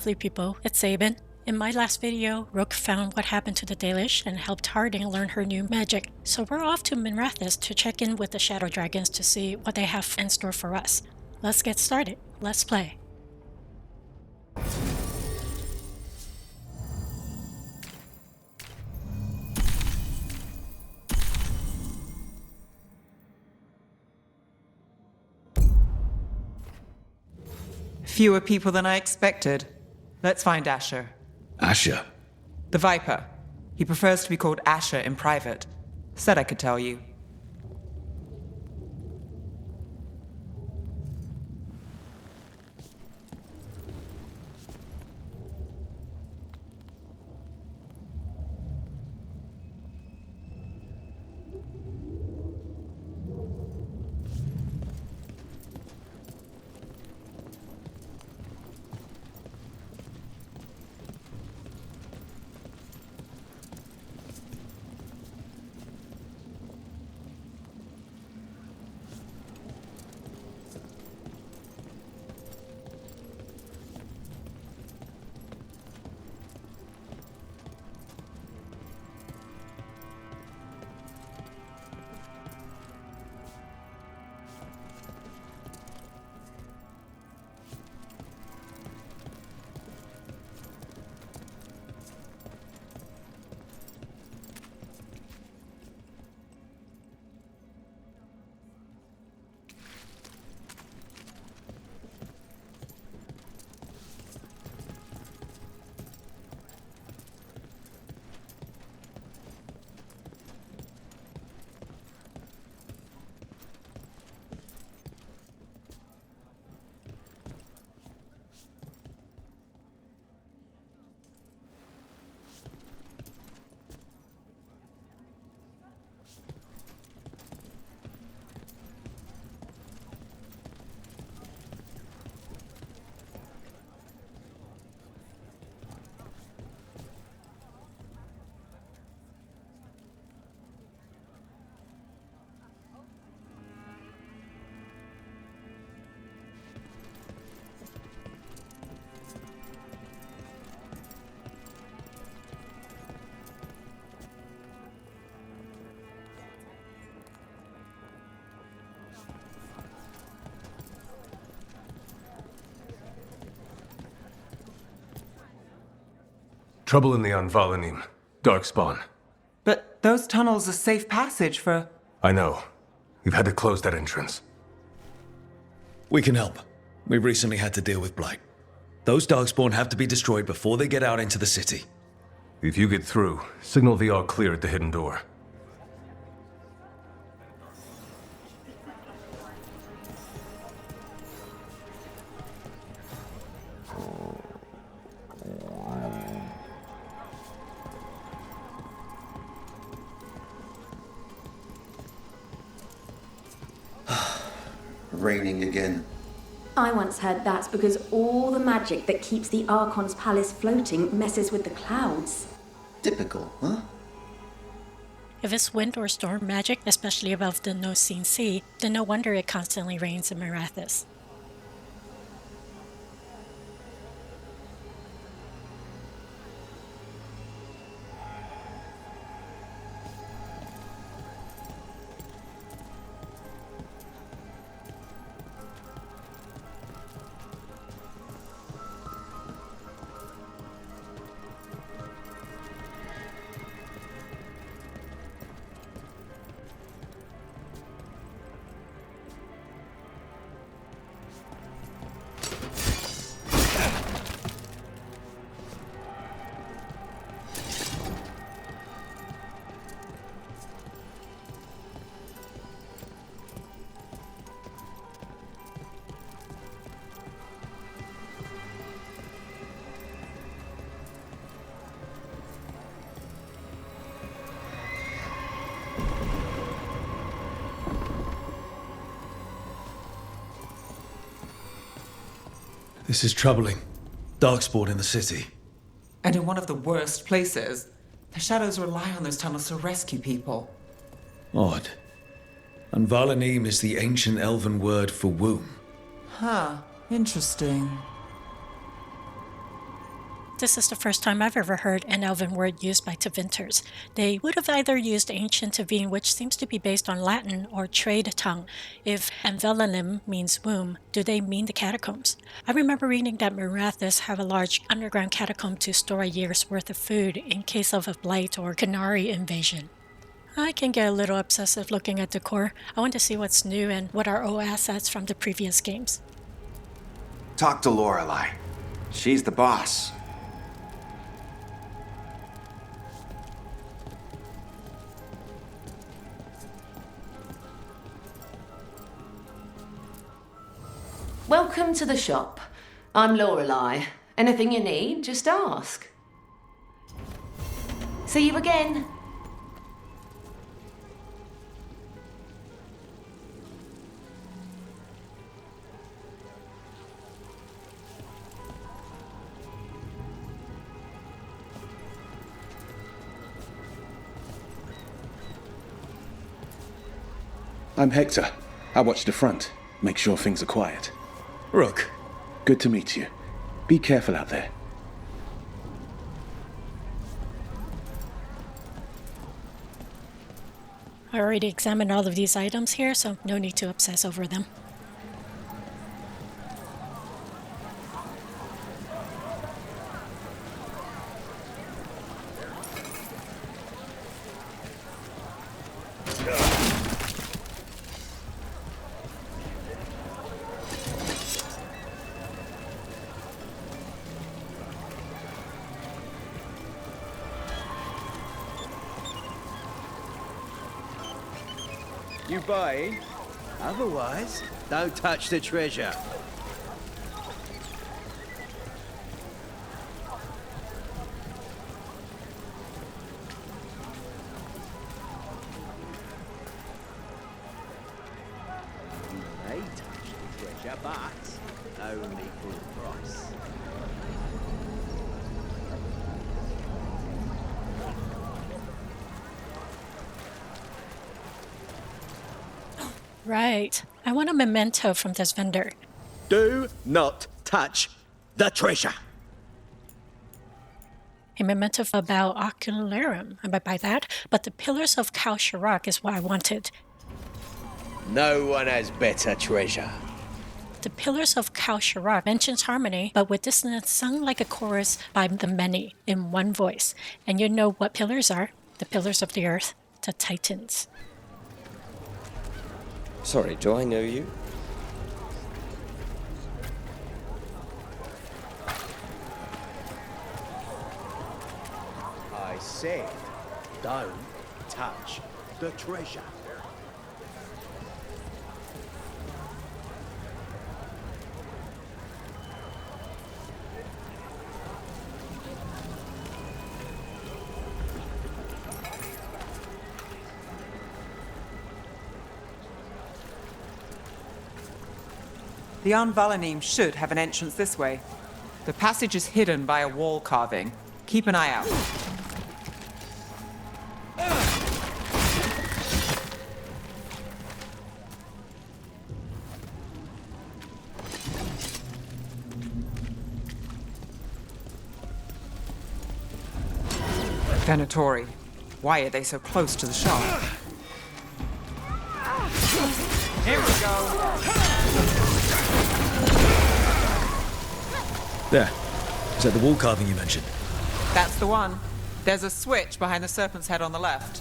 lovely people, it's Sabin. In my last video, Rook found what happened to the Dalish and helped Harding learn her new magic. So we're off to Minrathous to check in with the Shadow Dragons to see what they have in store for us. Let's get started. Let's play. Fewer people than I expected. Let's find Asher. Asher? The Viper. He prefers to be called Asher in private. Said I could tell you. Trouble in the Anvalanim. Darkspawn. But those tunnels are safe passage for... I know. We've had to close that entrance. We can help. We recently had to deal with Blight. Those Darkspawn have to be destroyed before they get out into the city. If you get through, signal the all clear at the hidden door. Raining again. I once heard that's because all the magic that keeps the Archon's palace floating messes with the clouds. Typical, huh? If it's wind or storm magic, especially above the no-seen sea, then no wonder it constantly rains in Minrathous. This is troubling. Darkspawn in the city. And in one of the worst places. The Shadows rely on those tunnels to rescue people. Odd. And Valanim is the ancient elven word for womb. Huh. Interesting. This is the first time I've ever heard an elven word used by Tevinters. They would have either used ancient Tevin, which seems to be based on Latin, or trade tongue. If Anvelanim means womb, do they mean the catacombs? I remember reading that Minrathous have a large underground catacomb to store a year's worth of food in case of a blight or Canary invasion. I can get a little obsessive looking at decor. I want to see what's new and what are old assets from the previous games. Talk to Lorelei. She's the boss. Welcome to the shop. I'm Lorelei. Anything you need, just ask. See you again. I'm Hector. I watch the front. Make sure things are quiet. Rook. Good to meet you. Be careful out there. I already examined all of these items here, so no need to obsess over them. You buying? Otherwise, don't touch the treasure. You may touch the treasure, but only for a price. Right. I want a memento from this vendor. Do not touch the treasure. A memento about Ocularum. I might buy that, but the Pillars of Khal Sharrak is what I wanted. No one has better treasure. The Pillars of Khal Sharrak mentions harmony, but with dissonance sung like a chorus by the many in one voice. And you know what pillars are? The pillars of the earth, the Titans. Sorry, do I know you? I said, don't touch the treasure. The Anvalanim should have an entrance this way. The passage is hidden by a wall carving. Keep an eye out. Venatori. Why are they so close to the shop? Here we go. There. Is that the wall carving you mentioned? That's the one. There's a switch behind the serpent's head on the left.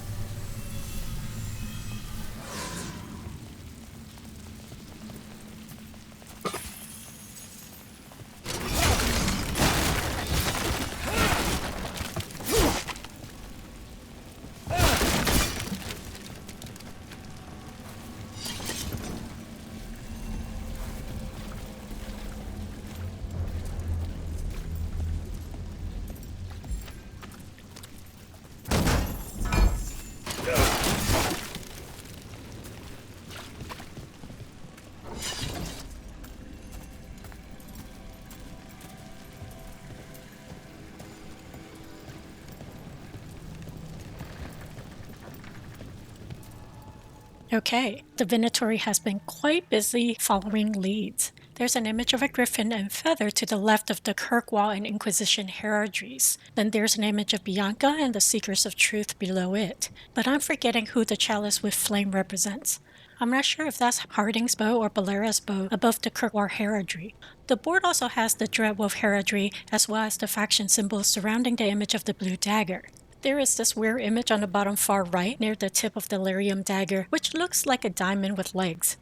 Okay, the Venatori has been quite busy following leads. There's an image of a griffin and feather to the left of the Kirkwall and Inquisition heraldries. Then there's an image of Bianca and the Seekers of Truth below it. But I'm forgetting who the chalice with flame represents. I'm not sure if that's Harding's bow or Balera's bow above the Kirkwall heraldry. The board also has the Dreadwolf heraldry as well as the faction symbols surrounding the image of the blue dagger. There is this weird image on the bottom far right near the tip of the lyrium dagger, which looks like a diamond with legs.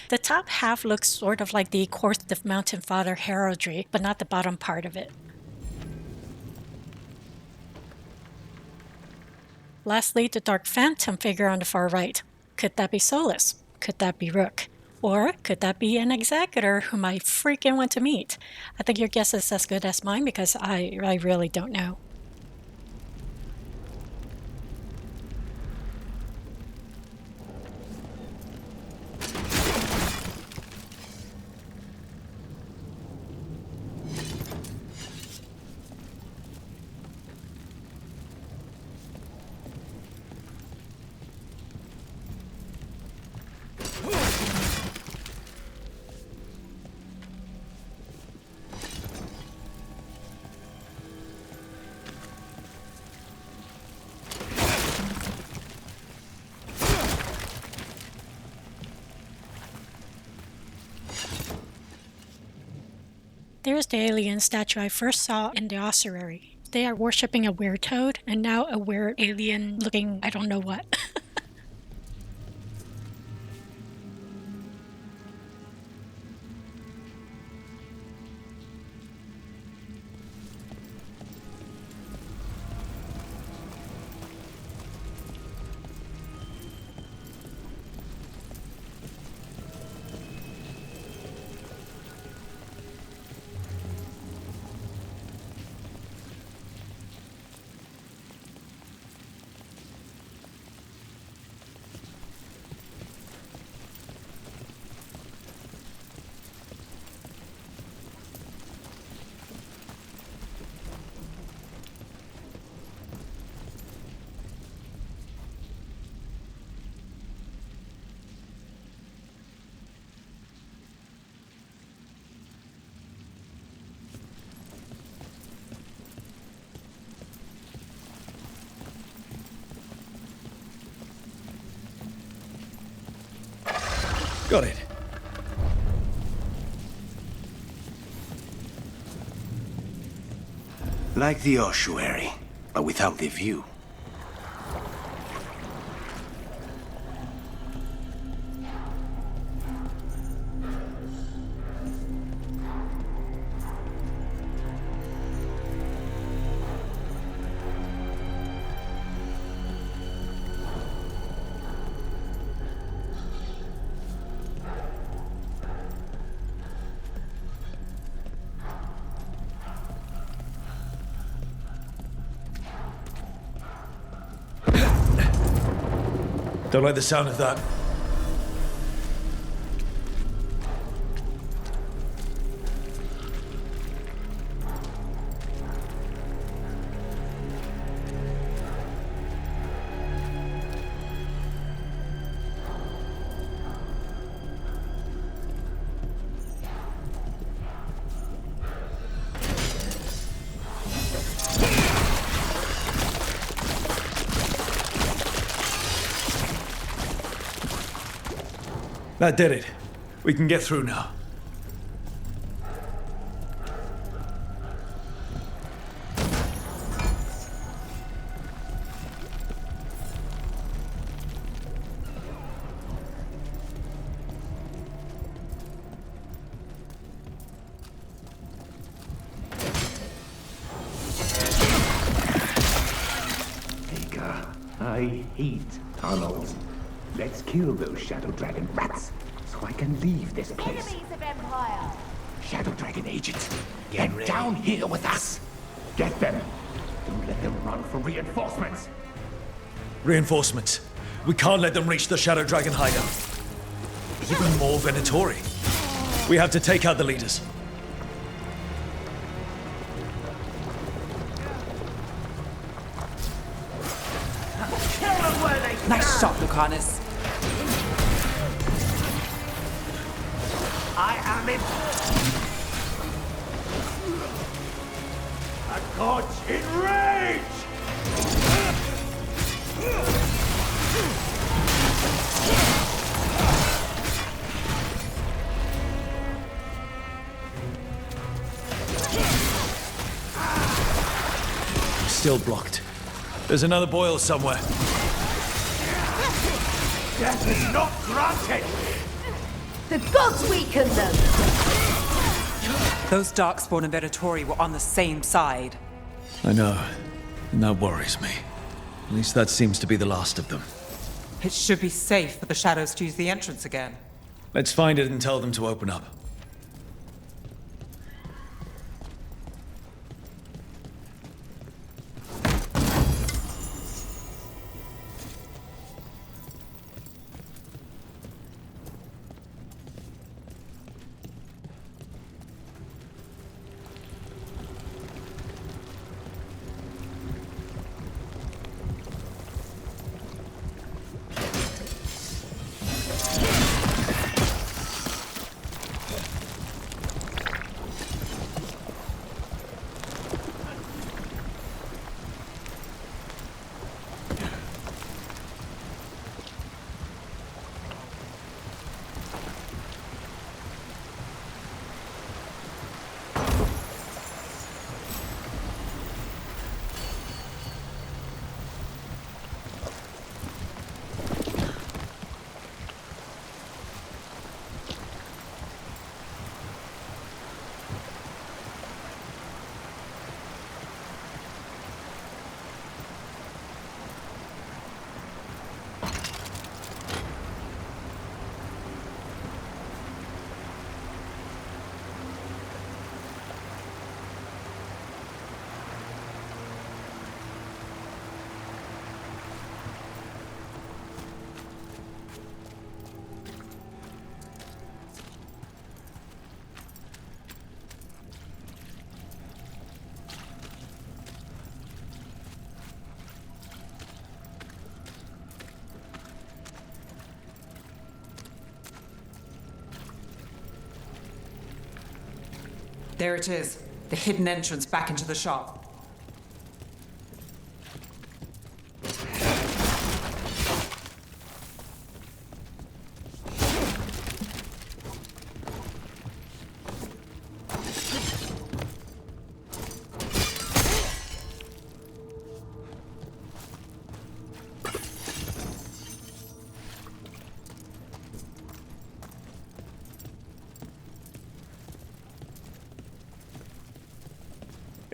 The top half looks sort of like the Korthif Mountain Father heraldry, but not the bottom part of it. Lastly, the Dark Phantom figure on the far right. Could that be Solus? Could that be Rook? Or could that be an executor whom I freaking want to meet? I think your guess is as good as mine because I really don't know. There's the alien statue I first saw in the ossuary. They are worshipping a weird toad and now a weird alien looking I don't know what. Got it. Like the ossuary, but without the view. Don't like the sound of that. That did it. We can get through now. I hate tunnels. Let's kill those Shadow Dragon rats, so I can leave this place. Enemies of Empire! Shadow Dragon agents, get down here with us! Get them! Don't let them run for reinforcements! Reinforcements. We can't let them reach the Shadow Dragon hideout. Even more Venatori. We have to take out the leaders. Nice shot, Lucanus. I am in... A god's enraged! Still blocked. There's another boil somewhere. Death is not granted! The gods weaken them! Those Darkspawn and Venatori were on the same side. I know, and that worries me. At least that seems to be the last of them. It should be safe for the shadows to use the entrance again. Let's find it and tell them to open up. There it is, the hidden entrance back into the shop.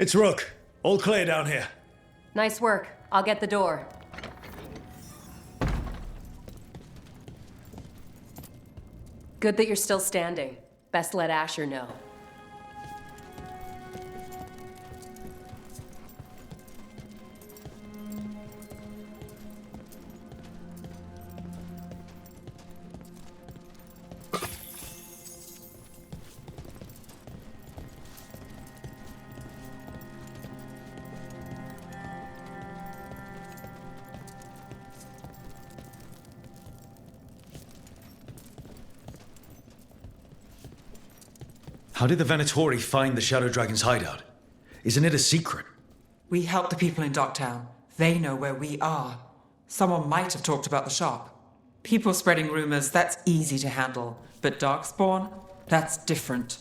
It's Rook. All clear down here. Nice work. I'll get the door. Good that you're still standing. Best let Asher know. How did the Venatori find the Shadow Dragon's hideout? Isn't it a secret? We help the people in Docktown. They know where we are. Someone might have talked about the shop. People spreading rumors, that's easy to handle. But Darkspawn? That's different.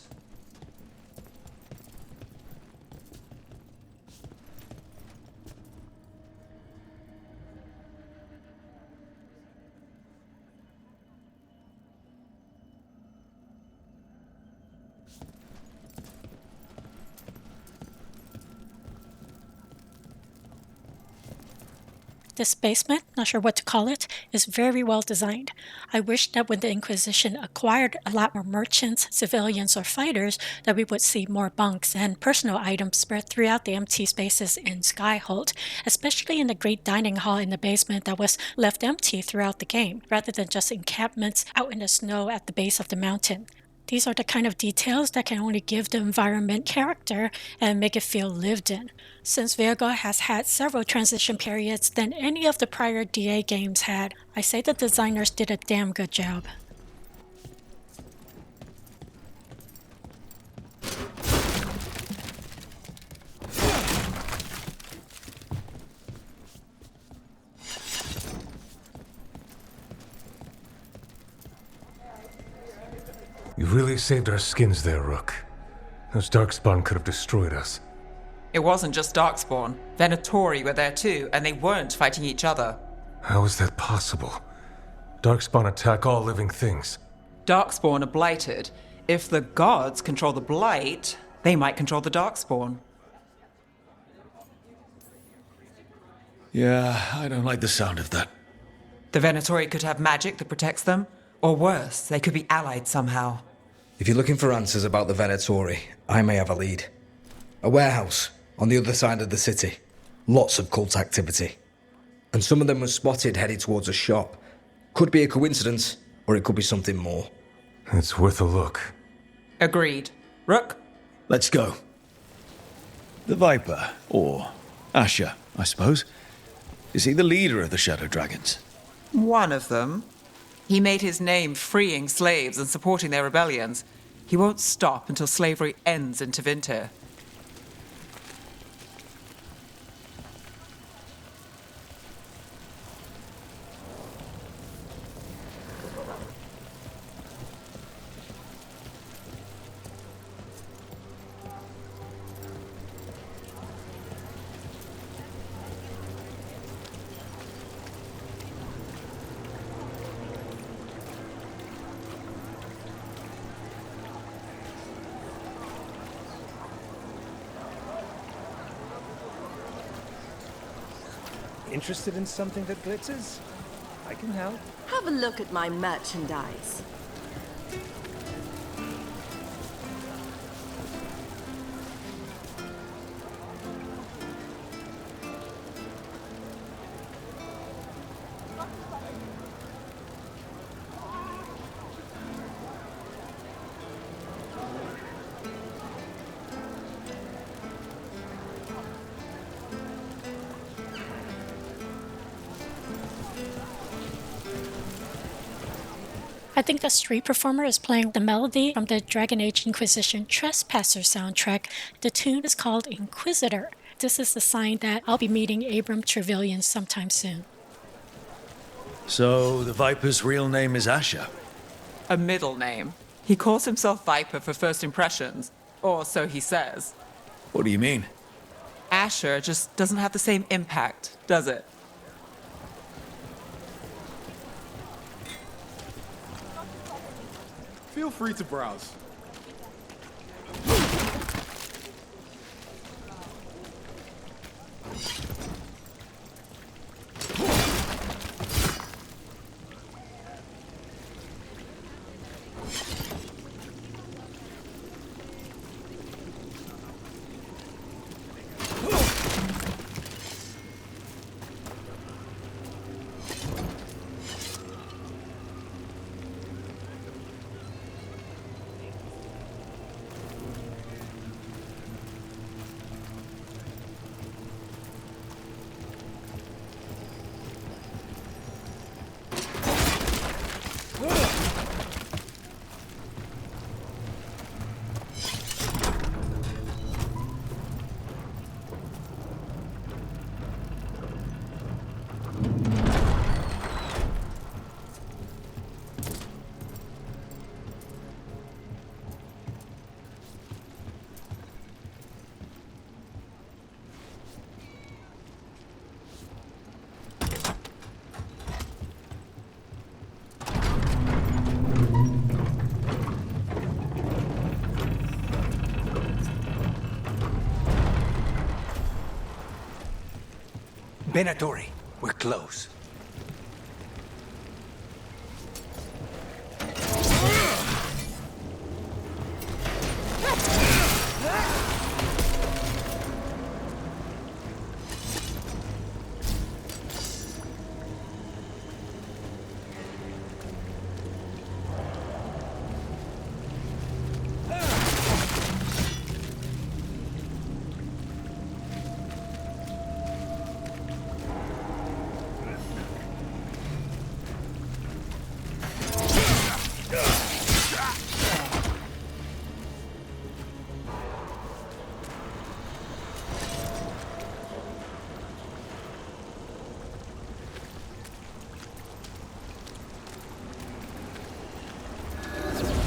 This basement, not sure what to call it, is very well designed. I wish that when the Inquisition acquired a lot more merchants, civilians, or fighters, that we would see more bunks and personal items spread throughout the empty spaces in Skyhold, especially in the great dining hall in the basement that was left empty throughout the game, rather than just encampments out in the snow at the base of the mountain. These are the kind of details that can only give the environment character and make it feel lived in. Since Veilguard has had several transition periods than any of the prior DA games had, I say the designers did a damn good job. You really saved our skins there, Rook. Those Darkspawn could have destroyed us. It wasn't just Darkspawn. Venatori were there too, and they weren't fighting each other. How is that possible? Darkspawn attack all living things. Darkspawn are blighted. If the gods control the blight, they might control the Darkspawn. Yeah, I don't like the sound of that. The Venatori could have magic that protects them, or worse, they could be allied somehow. If you're looking for answers about the Venatori, I may have a lead. A warehouse on the other side of the city. Lots of cult activity. And some of them were spotted headed towards a shop. Could be a coincidence, or it could be something more. It's worth a look. Agreed. Rook? Let's go. The Viper, or Asher, I suppose. Is he the leader of the Shadow Dragons? One of them. He made his name freeing slaves and supporting their rebellions. He won't stop until slavery ends in Tevinter. Interested in something that glitters? I can help. Have a look at my merchandise. I think the street performer is playing the melody from the Dragon Age Inquisition Trespasser soundtrack. The tune is called Inquisitor. This is the sign that I'll be meeting Abram Trevelyan sometime soon. So, the Viper's real name is Asher? A middle name. He calls himself Viper for first impressions. Or so he says. What do you mean? Asher just doesn't have the same impact, does it? Feel free to browse. Venatori, we're close.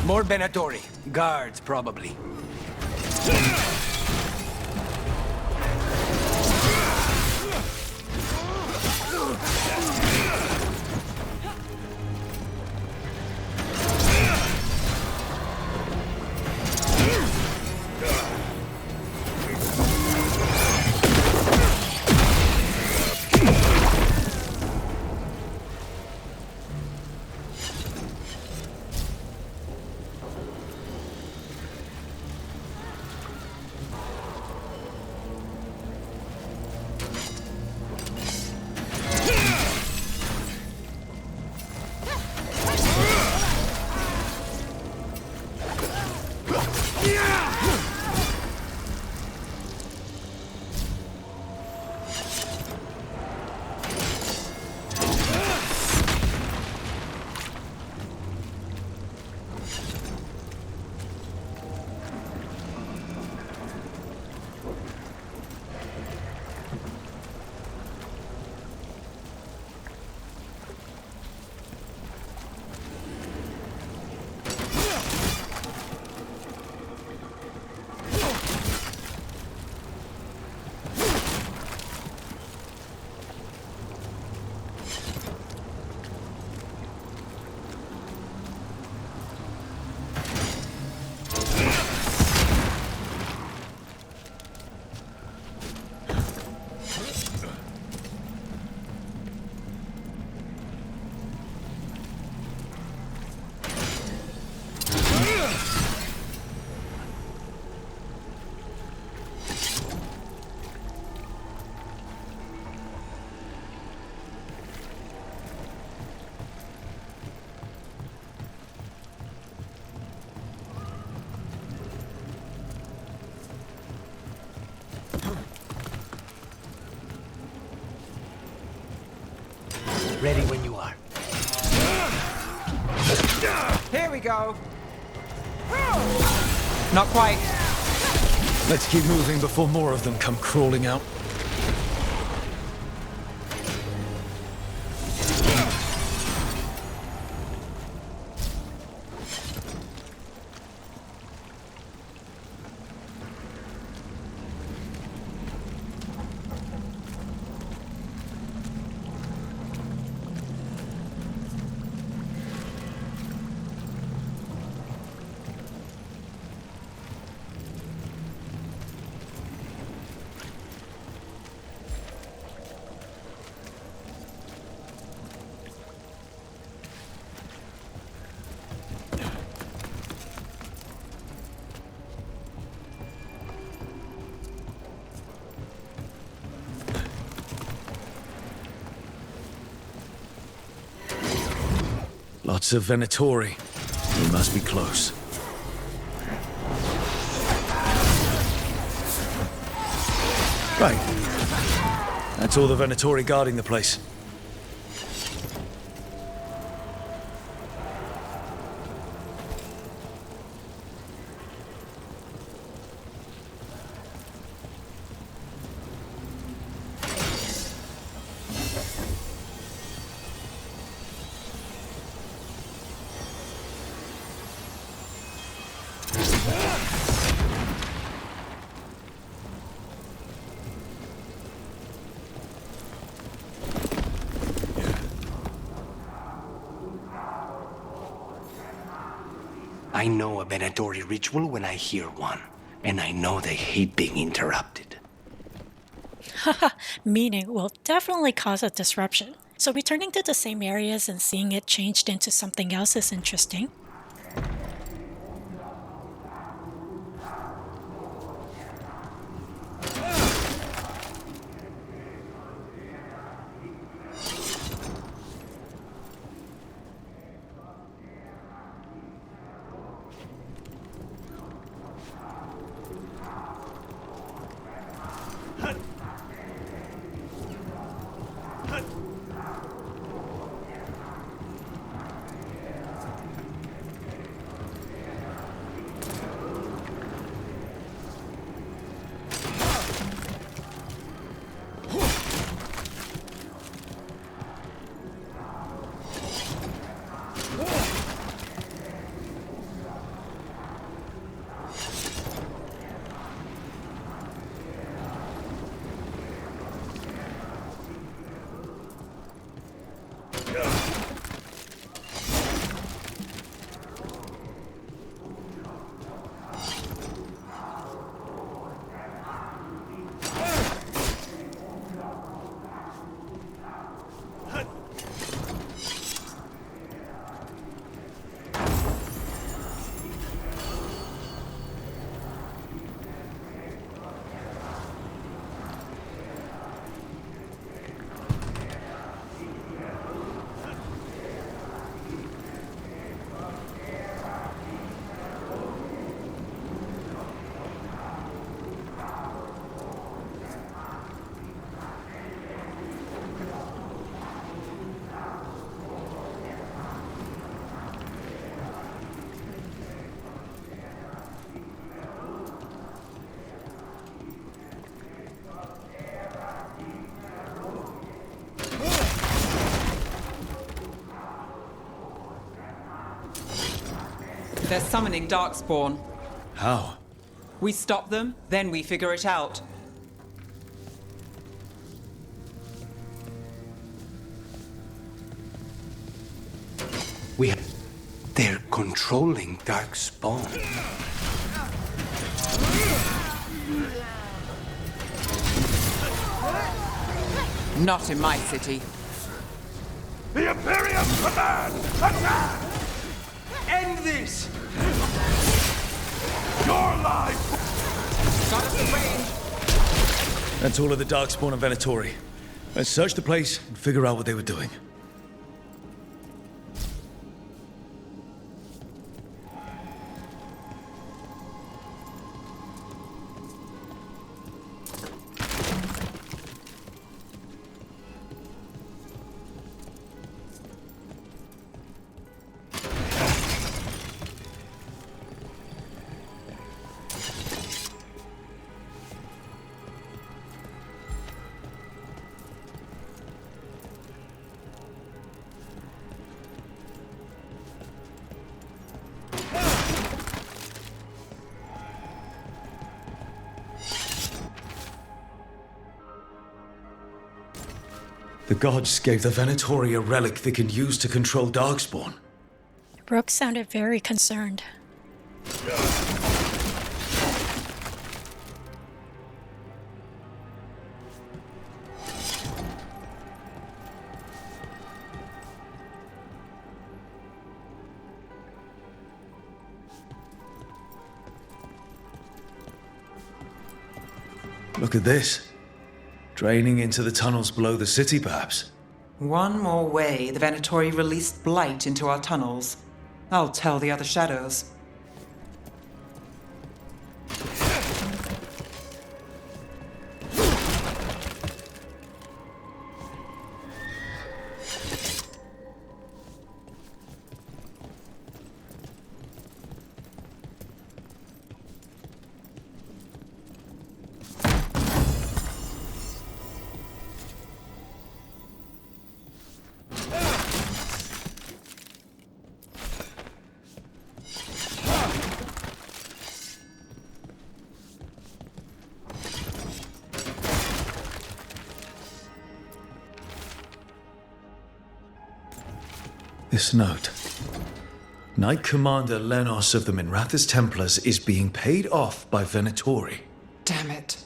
More Venatori. Guards, probably. Ready when you are. Here we go. Not quite. Let's keep moving before more of them come crawling out. Lots of Venatori. We must be close. Right. That's all the Venatori guarding the place. I know a Venatori ritual when I hear one, and I know they hate being interrupted. Haha, meaning will definitely cause a disruption. So returning to the same areas and seeing it changed into something else is interesting. They're summoning Darkspawn. How? We stop them, then we figure it out. They're controlling Darkspawn. Not in my city. The Imperium command! Attack! End this! Your life! Got us the range! That's all of the Darkspawn and Venatori. Let's search the place and figure out what they were doing. The gods gave the Venatori a relic they can use to control Darkspawn. Rook sounded very concerned. Look at this. Draining into the tunnels below the city, perhaps. One more way the Venatori released blight into our tunnels. I'll tell the other shadows. This note. Knight Commander Lenos of the Minrathous Templars is being paid off by Venatori. Damn it.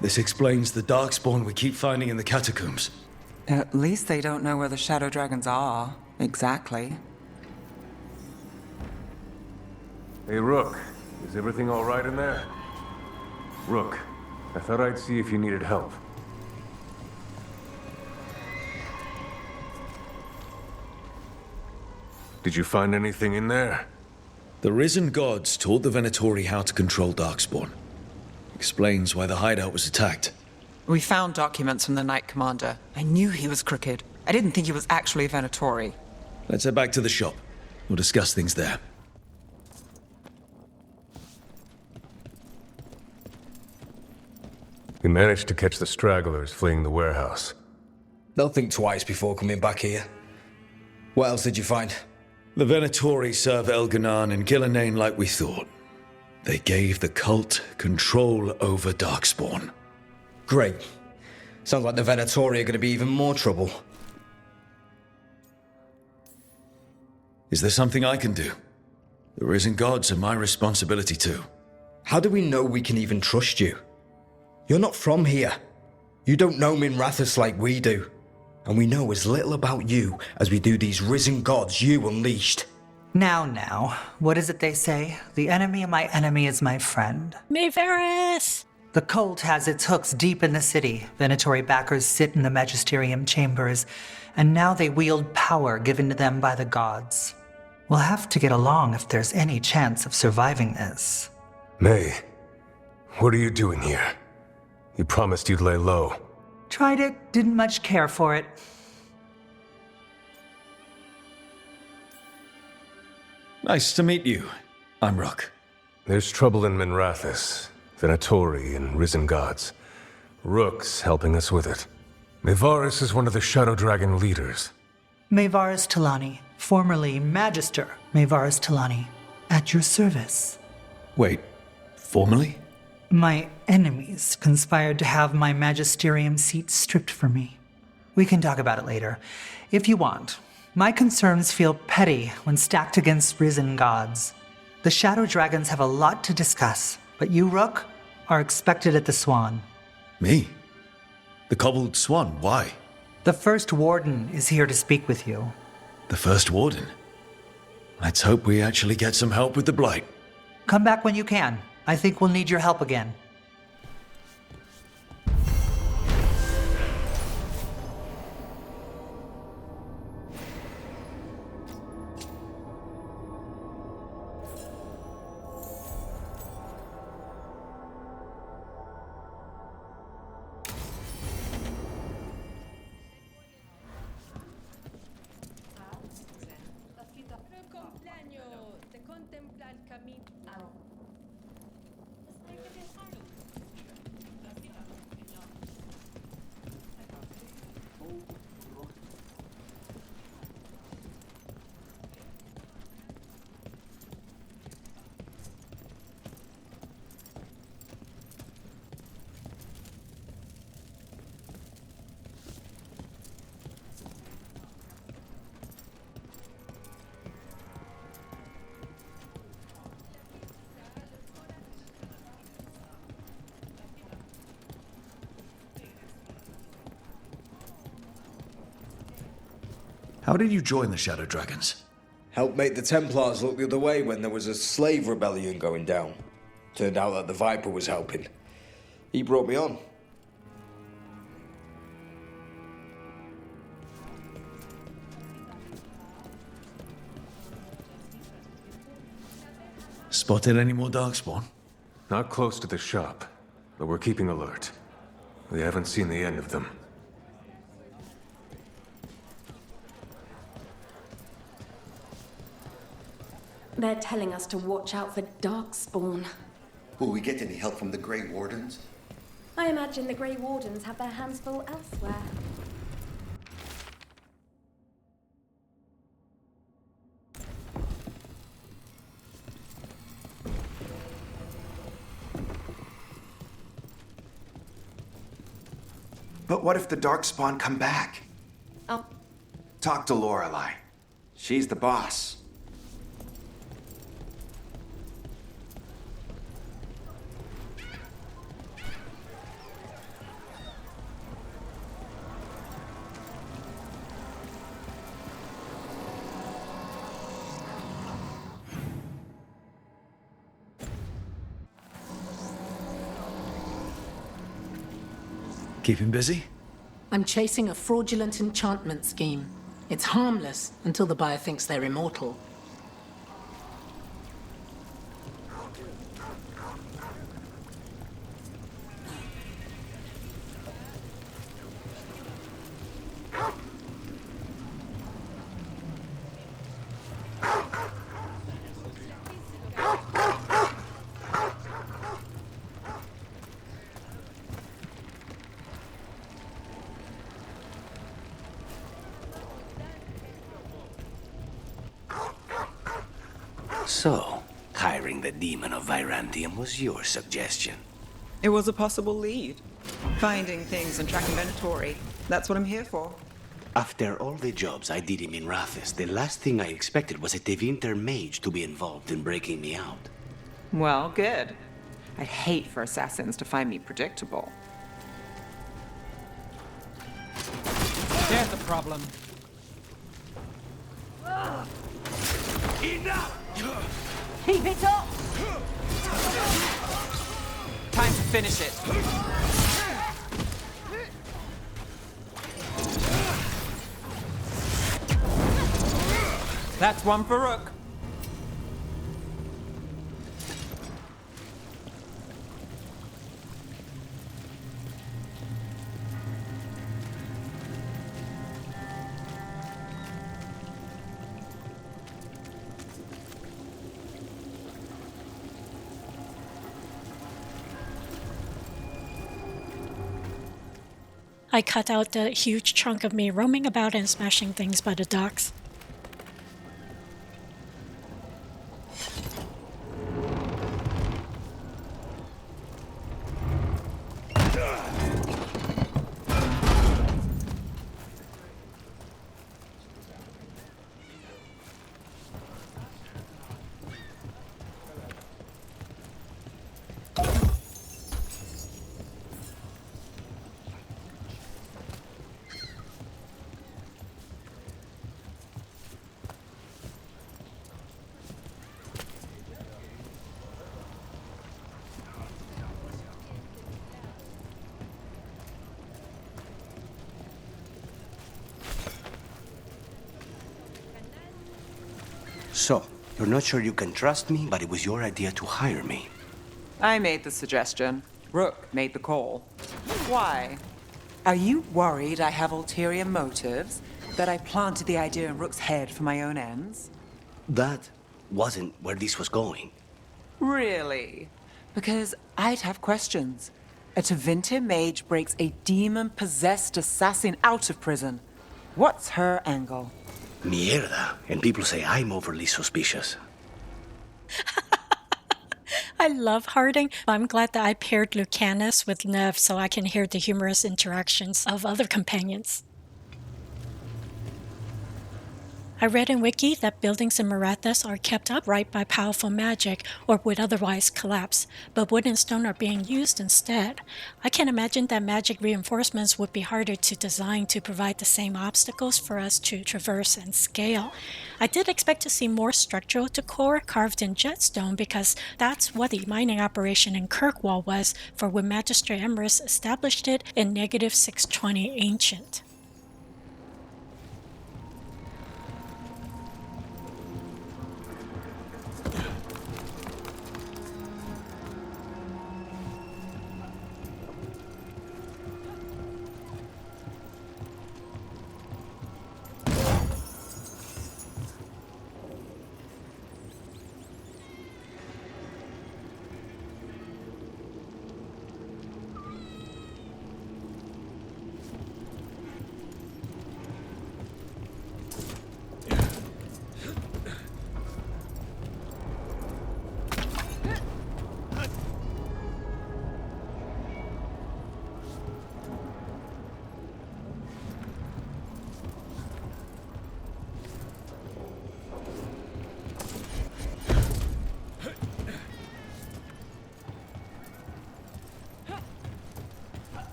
This explains the Darkspawn we keep finding in the Catacombs. At least they don't know where the Shadow Dragons are, exactly. Hey, Rook. Is everything all right in there? Rook, I thought I'd see if you needed help. Did you find anything in there? The risen gods taught the Venatori how to control Darkspawn. Explains why the hideout was attacked. We found documents from the Knight Commander. I knew he was crooked. I didn't think he was actually a Venatori. Let's head back to the shop. We'll discuss things there. We managed to catch the stragglers fleeing the warehouse. They'll think twice before coming back here. What else did you find? The Venatori serve Elganan and Gillenane like we thought. They gave the cult control over Darkspawn. Great. Sounds like the Venatori are going to be even more trouble. Is there something I can do? The risen gods are my responsibility too. How do we know we can even trust you? You're not from here. You don't know Minrathous like we do. and we know as little about you as we do these risen gods you unleashed. Now, what is it they say? The enemy of my enemy is my friend. Mayvarus! The cult has its hooks deep in the city. Venatori backers sit in the magisterium chambers, and now they wield power given to them by the gods. We'll have to get along if there's any chance of surviving this. May, what are you doing here? You promised you'd lay low. Tried it, didn't much care for it. Nice to meet you. I'm Rook. There's trouble in Minrathous, Venatori, and risen gods. Rook's helping us with it. Mayvarus is one of the Shadow Dragon leaders. Mayvarus Talani, formerly Magister Mayvarus Talani, at your service. Wait, formerly? My enemies conspired to have my magisterium seat stripped from me. We can talk about it later, if you want. My concerns feel petty when stacked against risen gods. The Shadow Dragons have a lot to discuss, but you, Rook, are expected at the Swan. Me? The cobbled swan, why? The First Warden is here to speak with you. The First Warden? Let's hope we actually get some help with the Blight. Come back when you can. I think we'll need your help again. How did you join the Shadow Dragons? Helped make the Templars look the other way when there was a slave rebellion going down. Turned out that the Viper was helping. He brought me on. Spotted any more Darkspawn? Not close to the shop, but we're keeping alert. We haven't seen the end of them. They're telling us to watch out for Darkspawn. Will we get any help from the Grey Wardens? I imagine the Grey Wardens have their hands full elsewhere. But what if the Darkspawn come back? Oh. Talk to Lorelei. She's the boss. Keep him busy? I'm chasing a fraudulent enchantment scheme. It's harmless until the buyer thinks they're immortal. So, hiring the demon of Virantium was your suggestion. It was a possible lead. Finding things and tracking Venatori. That's what I'm here for. After all the jobs I did in Minrathous, the last thing I expected was a Tevinter mage to be involved in breaking me out. Well, good. I'd hate for assassins to find me predictable. There's a problem. Enough! Keep it up! Time to finish it. That's one for Rook. I cut out the huge chunk of me roaming about and smashing things by the docks. So, you're not sure you can trust me, but it was your idea to hire me. I made the suggestion. Rook made the call. Why? Are you worried I have ulterior motives? That I planted the idea in Rook's head for my own ends? That wasn't where this was going. Really? Because I'd have questions. A Tevinter mage breaks a demon-possessed assassin out of prison. What's her angle? Mierda. And people say I'm overly suspicious. I love Harding, but I'm glad that I paired Lucanus with Nev so I can hear the humorous interactions of other companions. I read in Wiki that buildings in Minrathous are kept upright by powerful magic or would otherwise collapse, but wood and stone are being used instead. I can imagine that magic reinforcements would be harder to design to provide the same obstacles for us to traverse and scale. I did expect to see more structural decor carved in jetstone because that's what the mining operation in Kirkwall was for when Magister Emrys established it in -620 Ancient.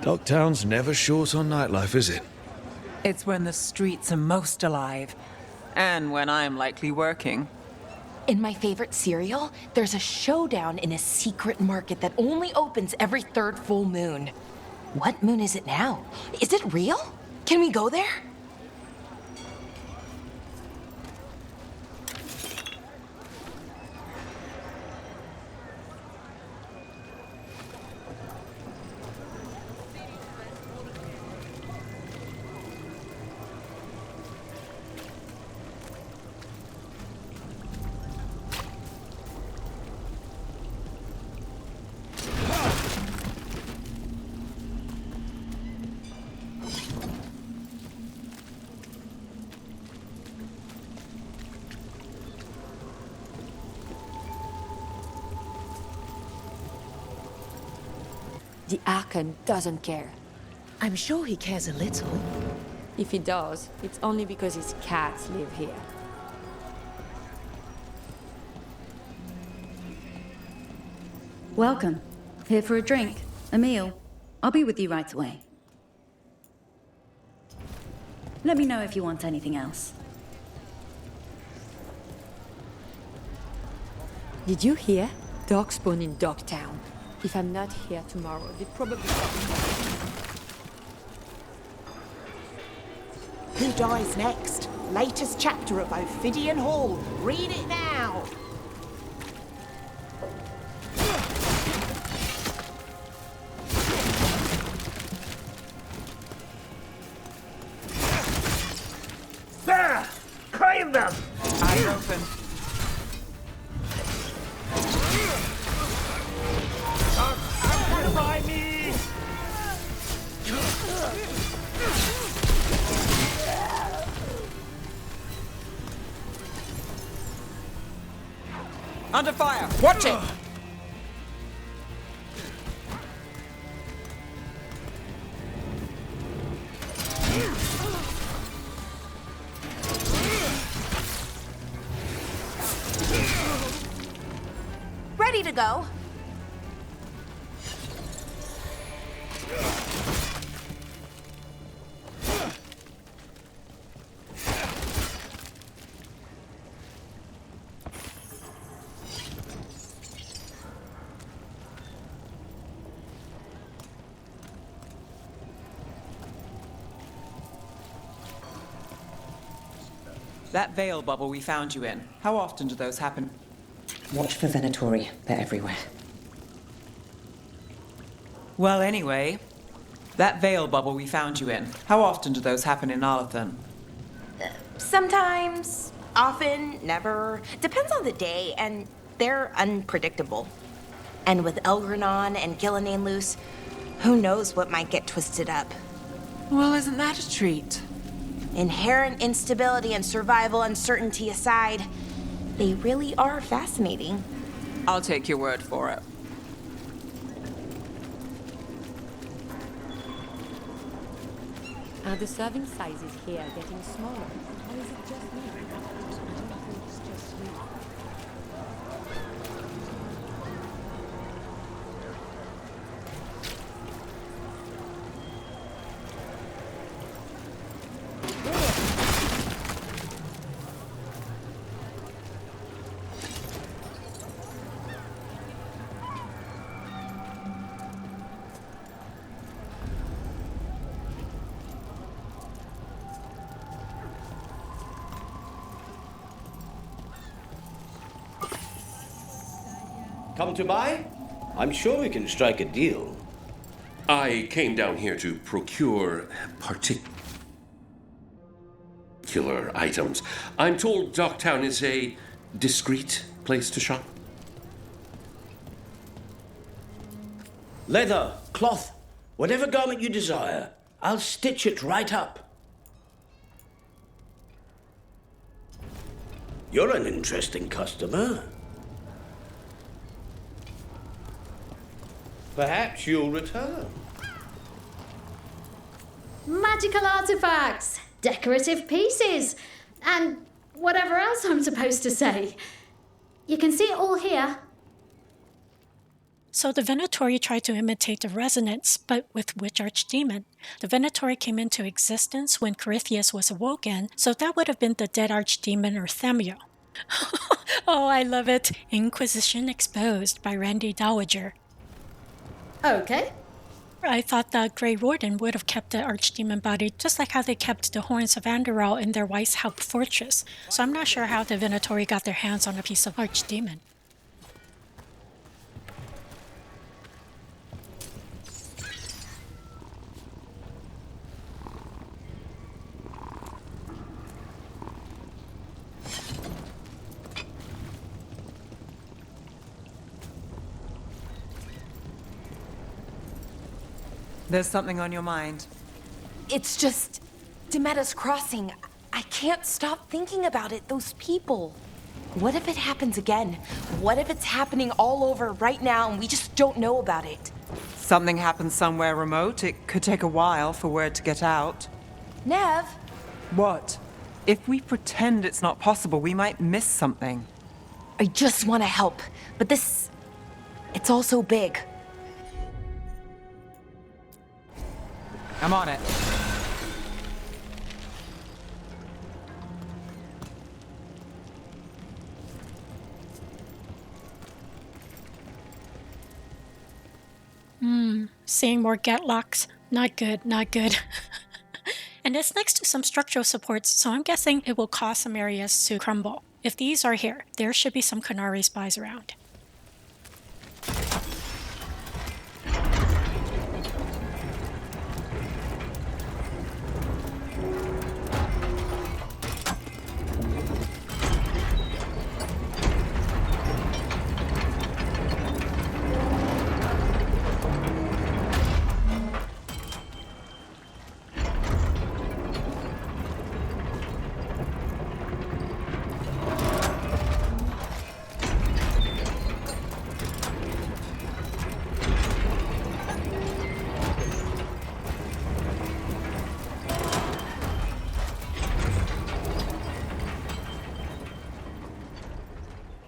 Dogtown's never short on nightlife, is it? It's when the streets are most alive. And when I'm likely working. In my favorite cereal, there's a showdown in a secret market that only opens every third full moon. What moon is it now? Is it real? Can we go there? The Archon doesn't care. I'm sure he cares a little. If he does, it's only because his cats live here. Welcome. Here for a drink, a meal. I'll be with you right away. Let me know if you want anything else. Did you hear? Darkspawn in Dogtown. If I'm not here tomorrow, they probably... Who dies next? Latest chapter of Ophidian Hall. Read it now. There! Claim them! Eyes open. By me! Under fire! Watch it! Ready to go. That veil bubble we found you in, how often do those happen? Watch for Venatori. They're everywhere. Well, anyway, that veil bubble we found you in, how often do those happen in Arlathan? Sometimes, often, never. Depends on the day, and they're unpredictable. And with Elgranon and Gillinane loose, who knows what might get twisted up. Well, isn't that a treat? Inherent instability and survival uncertainty aside, they really are fascinating. I'll take your word for it. Are the serving sizes here getting smaller? Or is it just me? I don't think it's just me. Come to buy? I'm sure we can strike a deal. I came down here to procure particular items. I'm told Dogtown is a discreet place to shop. Leather, cloth, whatever garment you desire. I'll stitch it right up. You're an interesting customer. Perhaps you'll return. Magical artifacts, decorative pieces, and whatever else I'm supposed to say. You can see it all here. So the Venatori tried to imitate the resonance, but with which archdemon? The Venatori came into existence when Corythius was awoken, so that would have been the dead archdemon or Themio. Oh, I love it. Inquisition exposed by Randy Dowager. Okay. I thought the Grey Warden would have kept the archdemon body just like how they kept the horns of Andorral in their Weishaupt fortress, so I'm not sure how the Venatori got their hands on a piece of archdemon. There's something on your mind. It's just Demeter's Crossing. I can't stop thinking about it. Those people. What if it happens again? What if it's happening all over right now and we just don't know about it? Something happens somewhere remote. It could take a while for word to get out. Nev? What? If we pretend it's not possible, we might miss something. I just want to help, but this... it's all so big. I'm on it. Seeing more Gatlocks. Not good, not good. And it's next to some structural supports, so I'm guessing it will cause some areas to crumble. If these are here, there should be some Qunari spies around.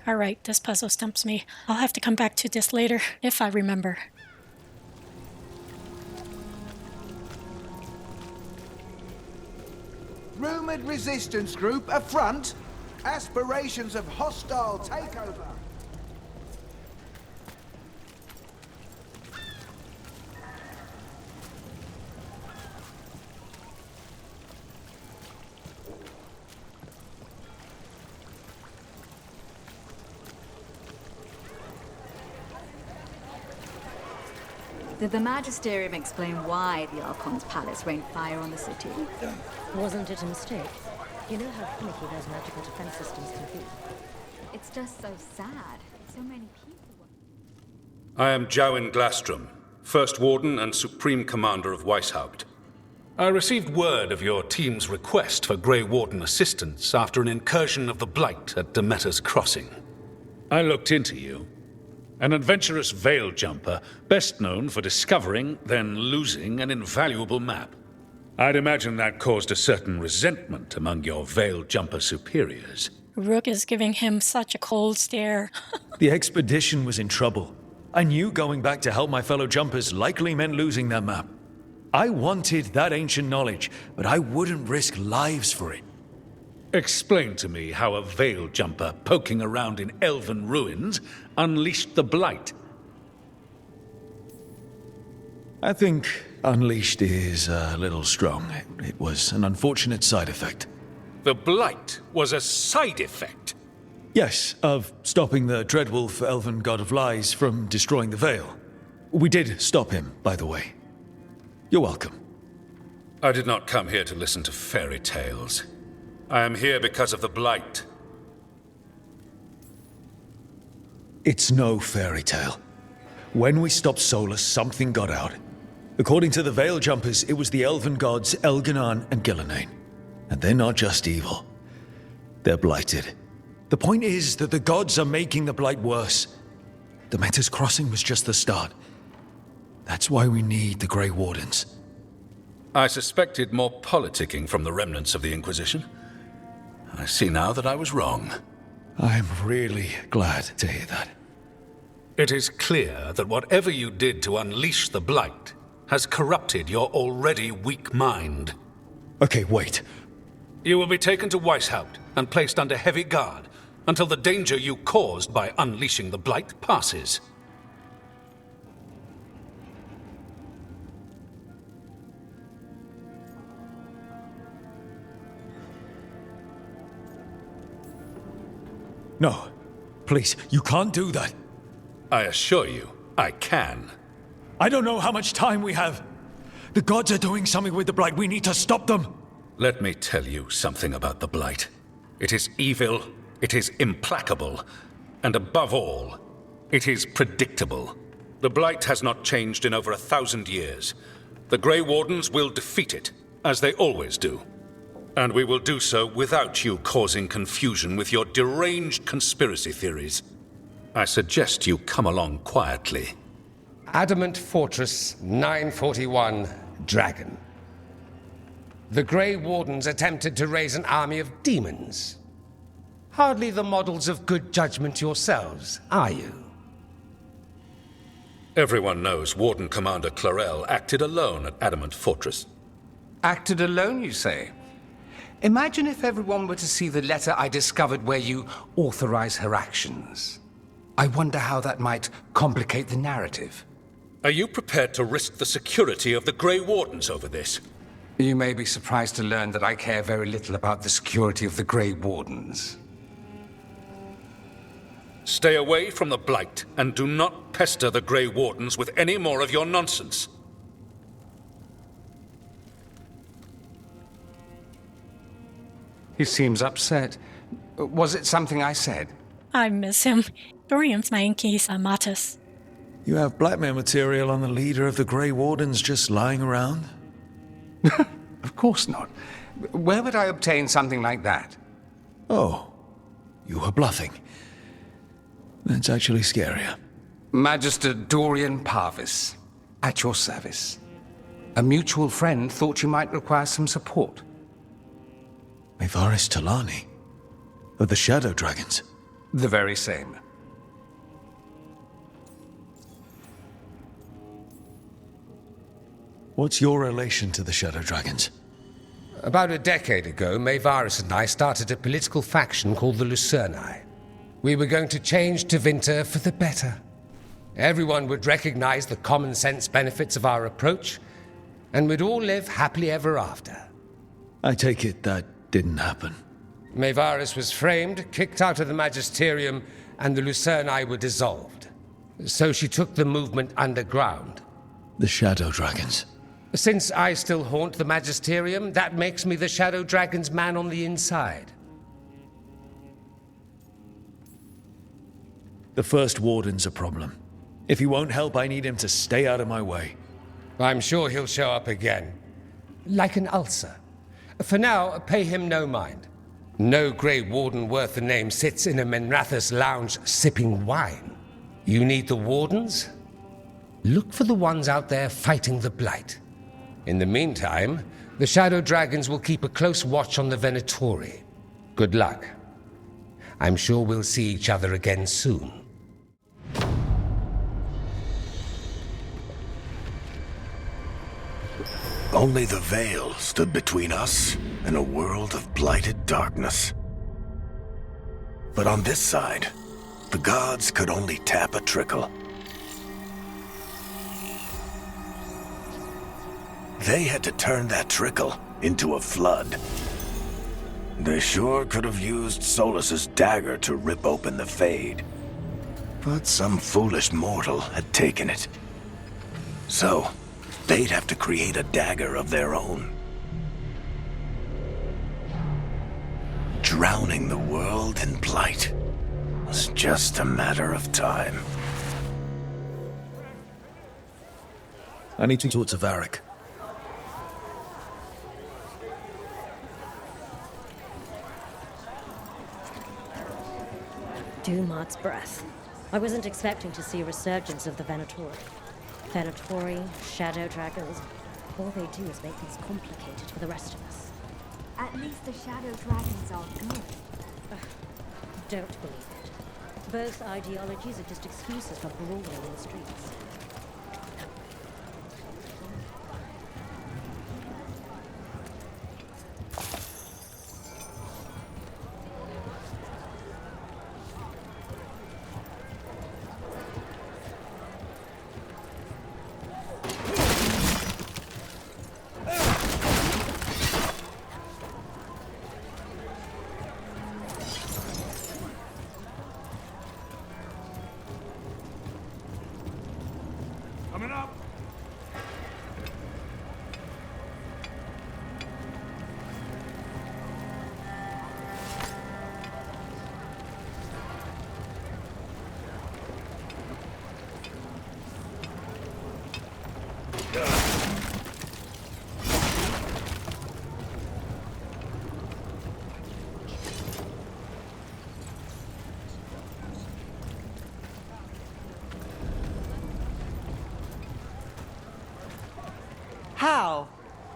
Alright, this puzzle stumps me. I'll have to come back to this later, if I remember. Rumored resistance group affront. Aspirations of hostile takeover. Did the Magisterium explain why the Archon's palace rained fire on the city? Wasn't it a mistake? You know how finicky those magical defense systems can be. It's just so sad. So many people. I am Jowin Glastrom, First Warden and Supreme Commander of Weishaupt. I received word of your team's request for Grey Warden assistance after an incursion of the Blight at Demeter's Crossing. I looked into you. An adventurous veil jumper, best known for discovering, then losing an invaluable map. I'd imagine that caused a certain resentment among your veil jumper superiors. Rook is giving him such a cold stare. The expedition was in trouble. I knew going back to help my fellow jumpers likely meant losing their map. I wanted that ancient knowledge, but I wouldn't risk lives for it. Explain to me how a veil jumper poking around in elven ruins unleashed the Blight. I think unleashed is a little strong. It was an unfortunate side effect. The Blight was a side effect? Yes, of stopping the Dreadwolf, elven god of lies, from destroying the Veil. We did stop him, by the way. You're welcome. I did not come here to listen to fairy tales. I am here because of the Blight. It's no fairy tale. When we stopped Solus, something got out. According to the Veil Jumpers, it was the elven gods Elganon and Gillenane. And they're not just evil. They're blighted. The point is that the gods are making the Blight worse. Demeter's Crossing was just the start. That's why we need the Grey Wardens. I suspected more politicking from the remnants of the Inquisition. I see now that I was wrong. I'm really glad to hear that. It is clear that whatever you did to unleash the Blight has corrupted your already weak mind. Okay, wait. You will be taken to Weishaupt and placed under heavy guard until the danger you caused by unleashing the Blight passes. No. Please, you can't do that. I assure you, I can. I don't know how much time we have. The gods are doing something with the Blight. We need to stop them. Let me tell you something about the Blight. It is evil, it is implacable, and above all, it is predictable. The Blight has not changed in over 1,000 years. The Grey Wardens will defeat it, as they always do. And we will do so without you causing confusion with your deranged conspiracy theories. I suggest you come along quietly. Adamant Fortress 941 Dragon. The Grey Wardens attempted to raise an army of demons. Hardly the models of good judgment yourselves, are you? Everyone knows Warden Commander Clarel acted alone at Adamant Fortress. Acted alone, you say? Imagine if everyone were to see the letter I discovered where you authorize her actions. I wonder how that might complicate the narrative. Are you prepared to risk the security of the Grey Wardens over this? You may be surprised to learn that I care very little about the security of the Grey Wardens. Stay away from the Blight, and do not pester the Grey Wardens with any more of your nonsense. He seems upset. Was it something I said? I miss him. Dorian's my inkeys Amatus. You have blackmail material on the leader of the Grey Wardens just lying around? Of course not. Where would I obtain something like that? Oh, you were bluffing. That's actually scarier. Magister Dorian Parvis, at your service. A mutual friend thought you might require some support. Mevaris Talani? Of the Shadow Dragons? The very same. What's your relation to the Shadow Dragons? About a decade ago, Mevaris and I started a political faction called the Lucerni. We were going to change Tevinter for the better. Everyone would recognize the common sense benefits of our approach, and we'd all live happily ever after. I take it that didn't happen. Mevaris was framed, kicked out of the Magisterium, and the Lucerni were dissolved. So she took the movement underground. The Shadow Dragons. Since I still haunt the Magisterium, that makes me the Shadow Dragon's man on the inside. The First Warden's a problem. If he won't help, I need him to stay out of my way. I'm sure he'll show up again. Like an ulcer. For now, pay him no mind. No Grey Warden worth the name sits in a Minrathous lounge sipping wine. You need the Wardens? Look for the ones out there fighting the Blight. In the meantime, the Shadow Dragons will keep a close watch on the Venatori. Good luck. I'm sure we'll see each other again soon. Only the Veil stood between us and a world of blighted darkness. But on this side, the gods could only tap a trickle. They had to turn that trickle into a flood. They sure could have used Solus's dagger to rip open the Fade. But some foolish mortal had taken it. So, they'd have to create a dagger of their own. Drowning the world in blight was just a matter of time. I need to talk to Varric. Dumad's breath. I wasn't expecting to see a resurgence of the Venatori. Venatori, Shadow Dragons, all they do is make things complicated for the rest of us. At least the Shadow Dragons are good. Don't believe it. Both ideologies are just excuses for brawling in the streets. Coming up! How?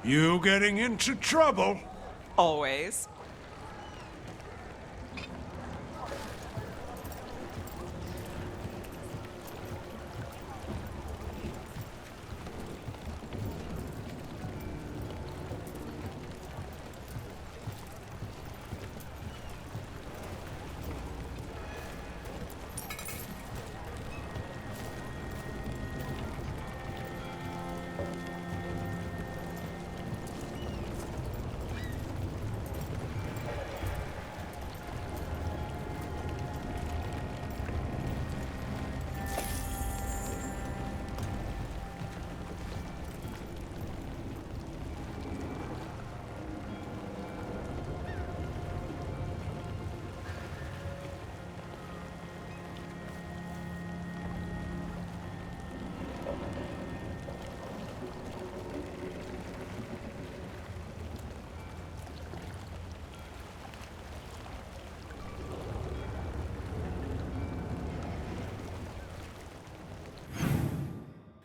You getting into trouble? Always.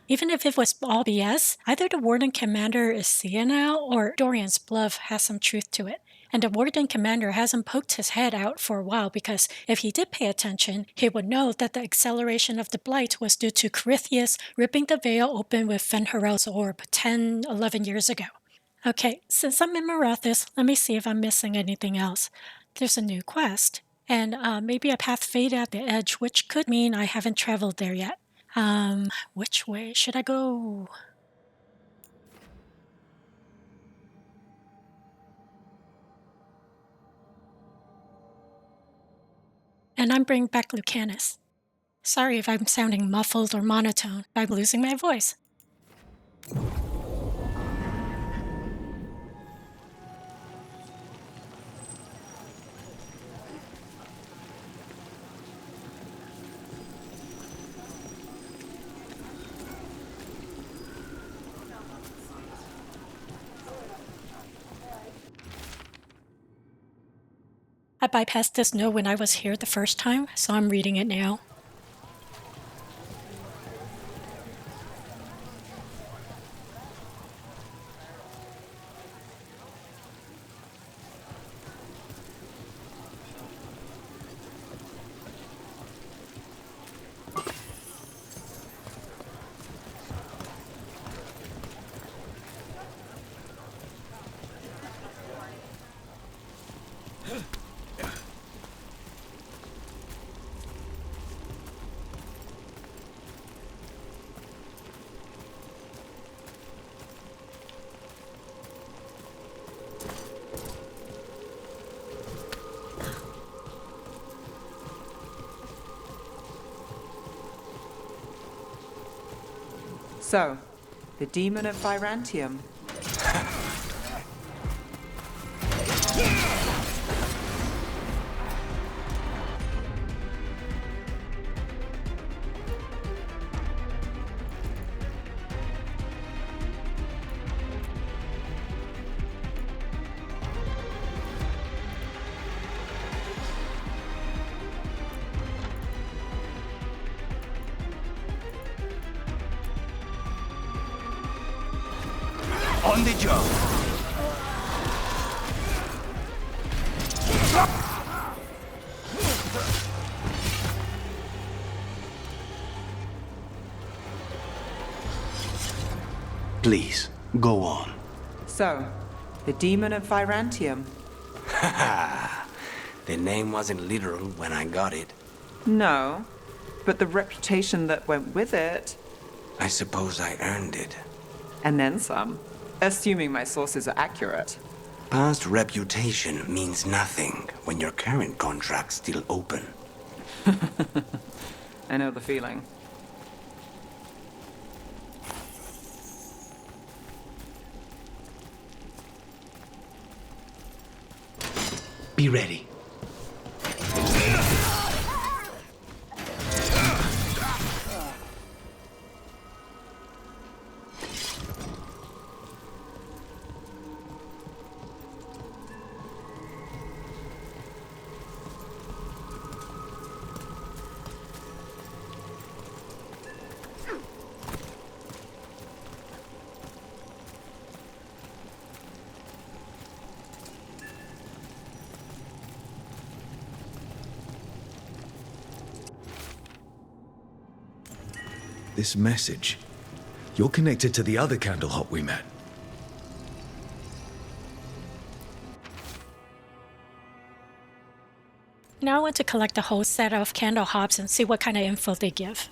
Even if it was all BS, either the Warden Commander is senile or Dorian's bluff has some truth to it. And the Warden Commander hasn't poked his head out for a while because if he did pay attention, he would know that the acceleration of the Blight was due to Corythius ripping the veil open with Fen'Harel's orb 11 years ago. Okay, since I'm in Minrathous, let me see if I'm missing anything else. There's a new quest, and maybe a path faded at the edge, which could mean I haven't traveled there yet. Which way should I go? And I'm bringing back Lucanus. Sorry if I'm sounding muffled or monotone. I'm losing my voice. I bypassed this note when I was here the first time, so I'm reading it now. So, the demon of Virantium. On the job. Please, go on. So, the demon of Virantium. Haha. The name wasn't literal when I got it. No, but the reputation that went with it. I suppose I earned it. And then some, assuming my sources are accurate. Past reputation means nothing when your current contract's still open. I know the feeling. Be ready. This message. You're connected to the other Candlehop we met. Now I want to collect the whole set of candle hops and see what kind of info they give.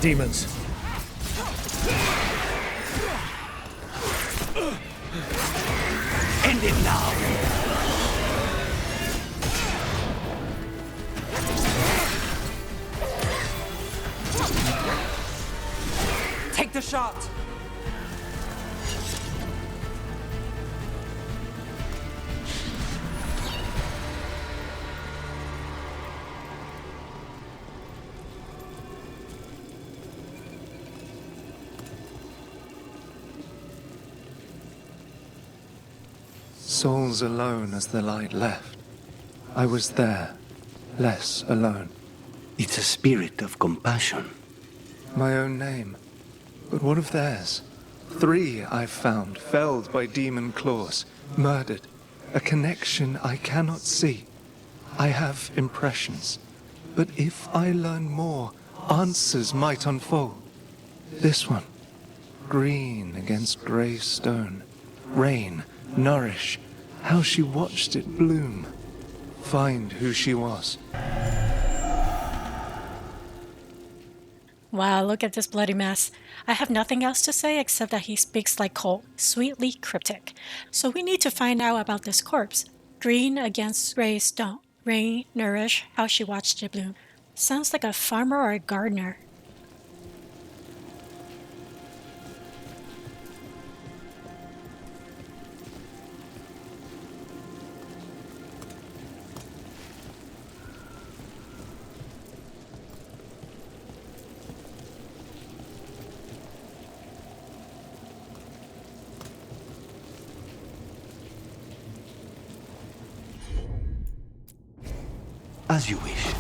Demons. End it now! Take the shot! souls alone as the light left. I was there, less alone. It's a spirit of compassion. My own name. But what of theirs? 3 I've found, felled by demon claws, murdered. A connection I cannot see. I have impressions. But if I learn more, answers might unfold. This one. Green against grey stone. Rain, nourish. How she watched it bloom. Find who she was. Wow, look at this bloody mess. I have nothing else to say except that he speaks like Cole, sweetly cryptic. So we need to find out about this corpse. Green against grey stone. Rain, nourish, how she watched it bloom. Sounds like a farmer or a gardener. As you wish.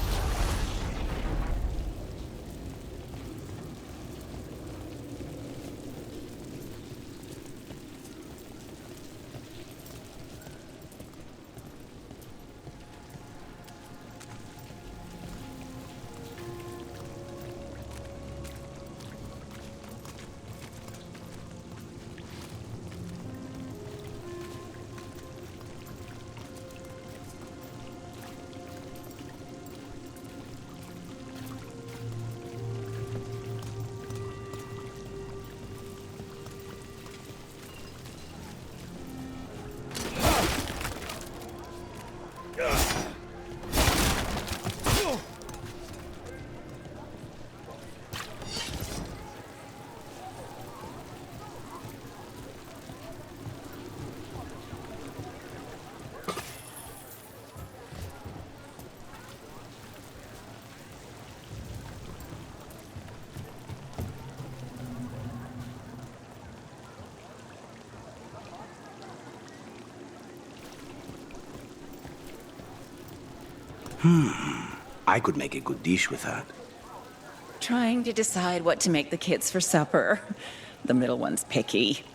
I could make a good dish with that. Trying to decide what to make the kids for supper. The middle one's picky.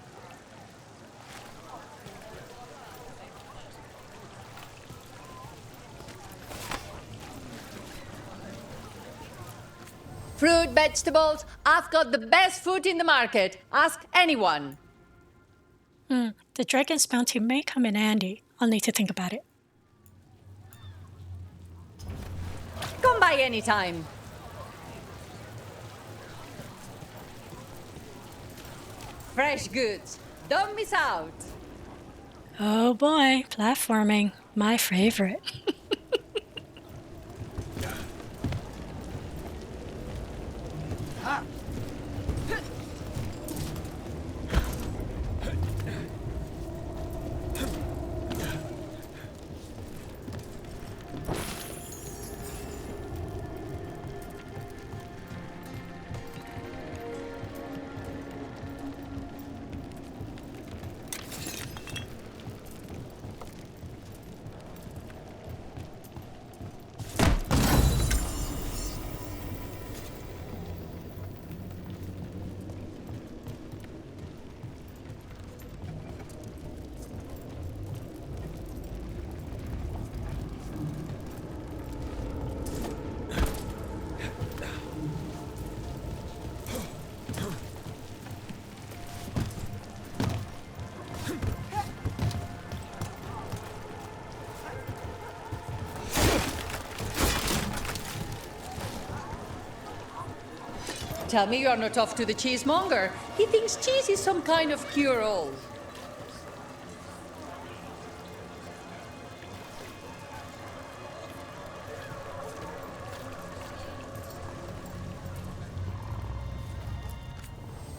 Fruit, vegetables, I've got the best food in the market. Ask anyone. The dragon's bounty may come in handy. I'll need to think about it. Come by anytime. Fresh goods. Don't miss out. Oh boy, platforming. My favorite. Tell me you're not off to the cheesemonger. He thinks cheese is some kind of cure-all.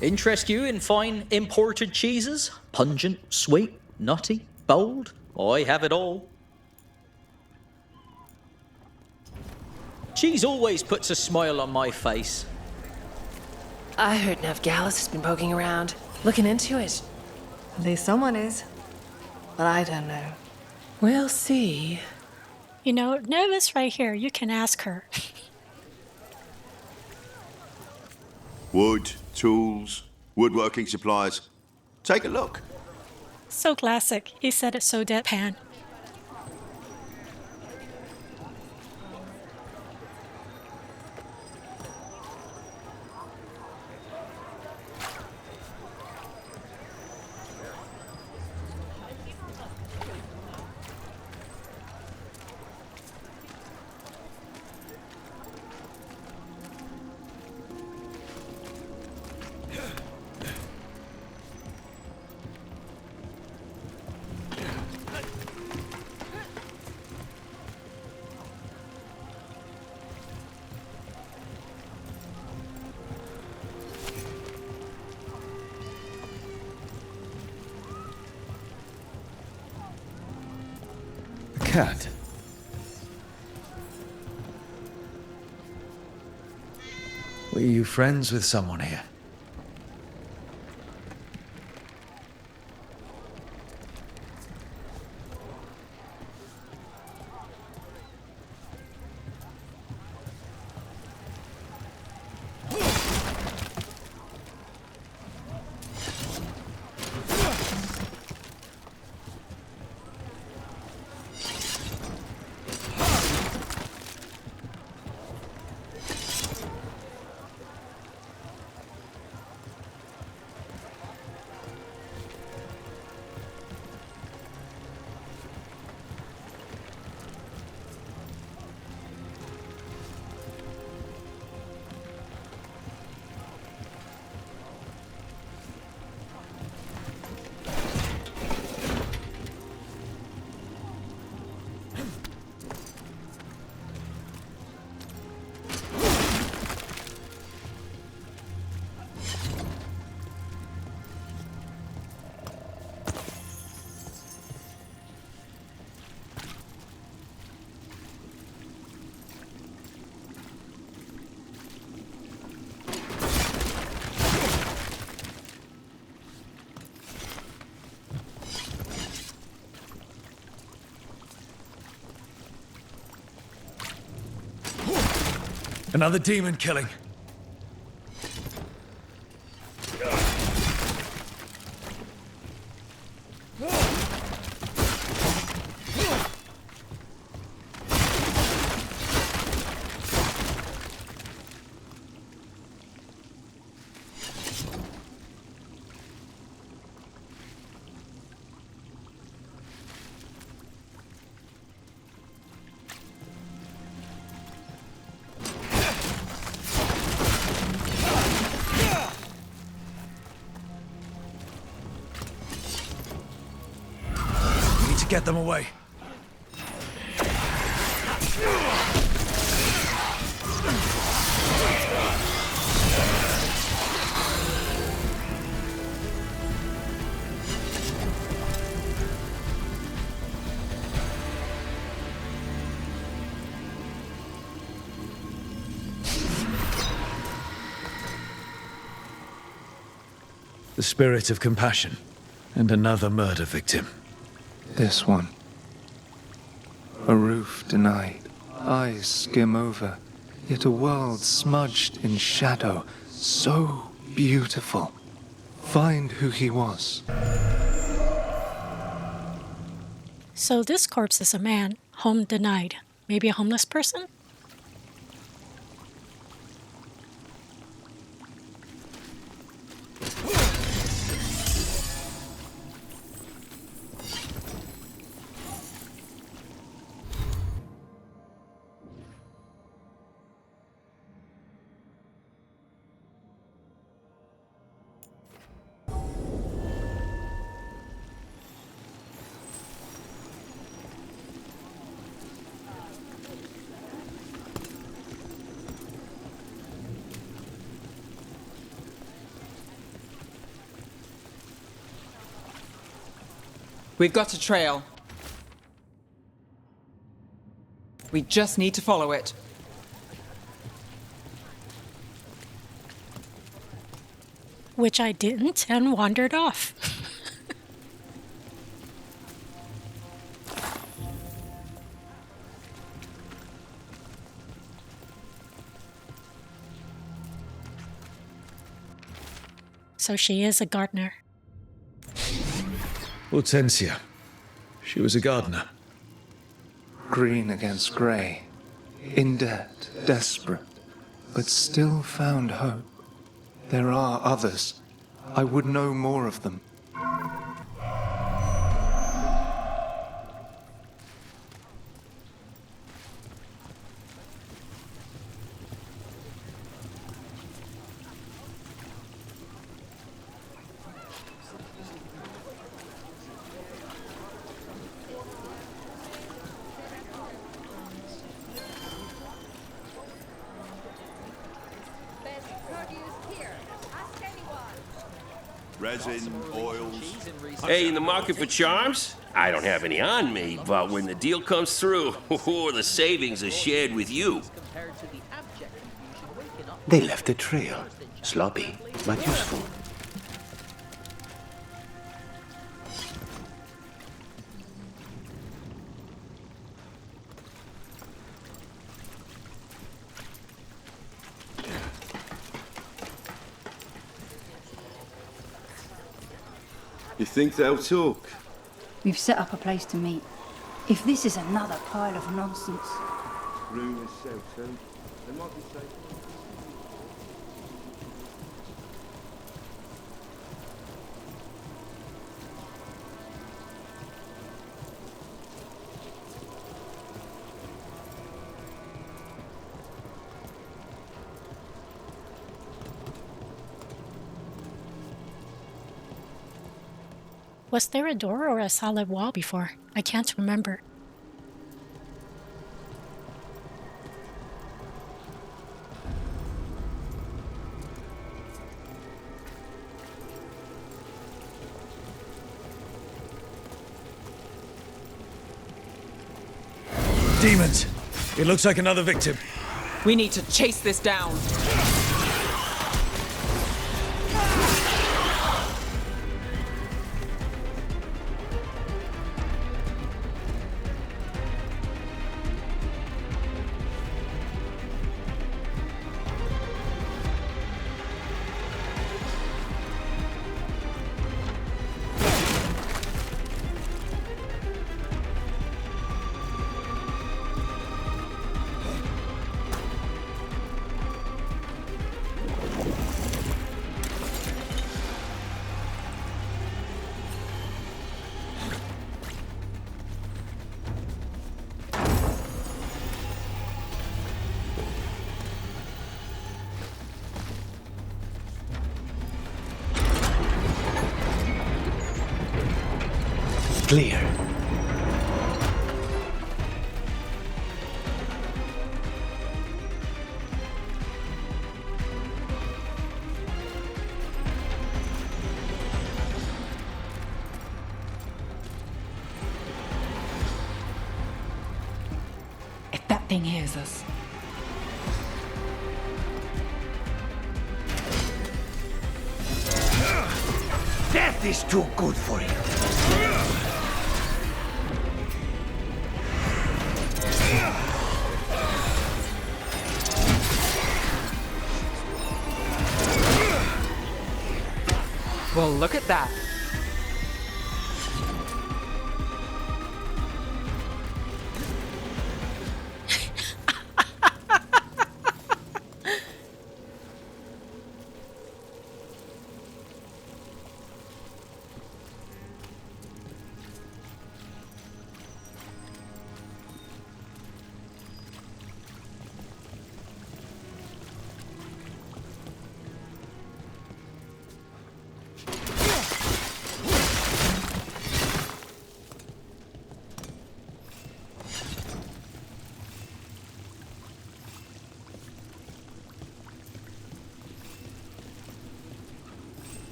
Interest you in fine imported cheeses? Pungent, sweet, nutty, bold? I have it all. Cheese always puts a smile on my face. I heard Navgalis has been poking around, looking into it. At least someone is. but I don't know. We'll see. You know, Neva's right here. You can ask her. Wood, tools, woodworking supplies. Take a look. So classic. He said it so deadpan. Cat. Were you friends with someone here? Another demon killing. Get them away. The spirit of compassion and another murder victim. This one. A roof denied, eyes skim over, yet a world smudged in shadow, so beautiful. Find who he was. So this corpse is a man, home denied. Maybe a homeless person? We've got a trail. We just need to follow it. Which I didn't and wandered off. So she is a gardener. Hortensia. She was a gardener. Green against grey. In debt, desperate, but still found hope. There are others. I would know more of them. Resin, oils. Hey, in the market for charms? I don't have any on me, but when the deal comes through, the savings are shared with you. They left a trail. Sloppy, but useful. You think they'll talk? We've set up a place to meet. If this is another pile of nonsense... Rumours south soon. They might be safe. Was there a door or a solid wall before? I can't remember. Demons! It looks like another victim. We need to chase this down. Clear. If that thing hears us. Death is too good for you. Well, look at that.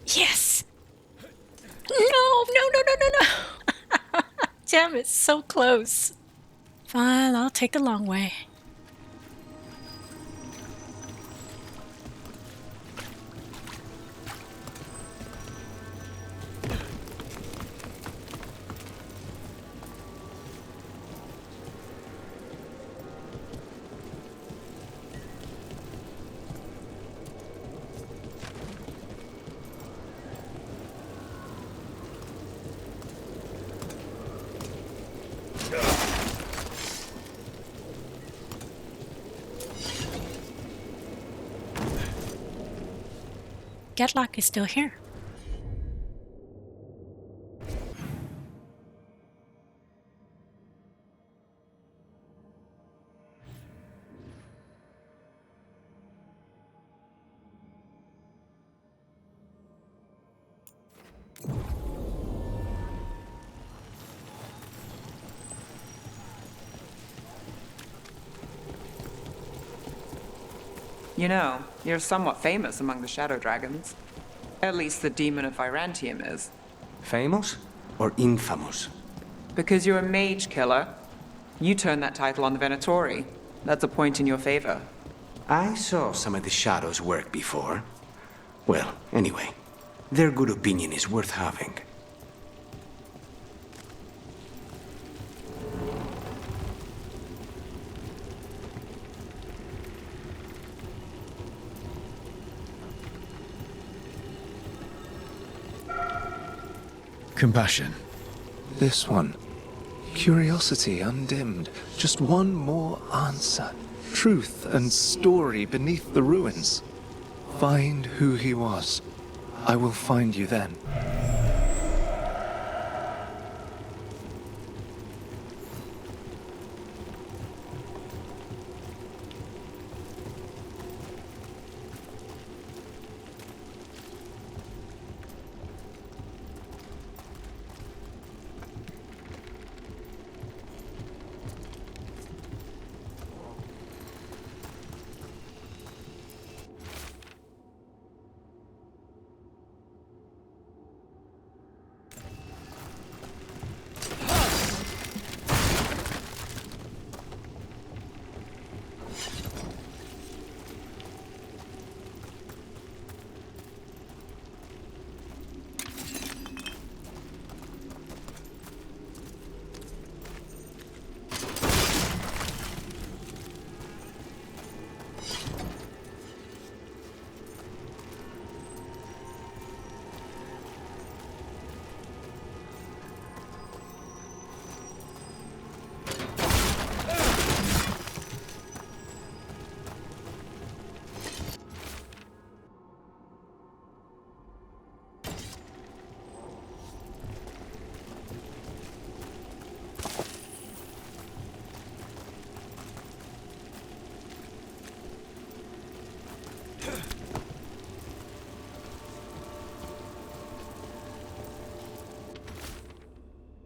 Yes! No! Damn it, so close. Fine, I'll take the long way. Gatlock is still here. You know, you're somewhat famous among the Shadow Dragons. At least the Demon of Virantium is. Famous or infamous? Because you're a mage killer. You turned that title on the Venatori. That's a point in your favor. I saw some of the Shadows' work before. Well, anyway, their good opinion is worth having. Compassion. This one. Curiosity undimmed. Just one more answer. Truth and story beneath the ruins. Find who he was. I will find you then.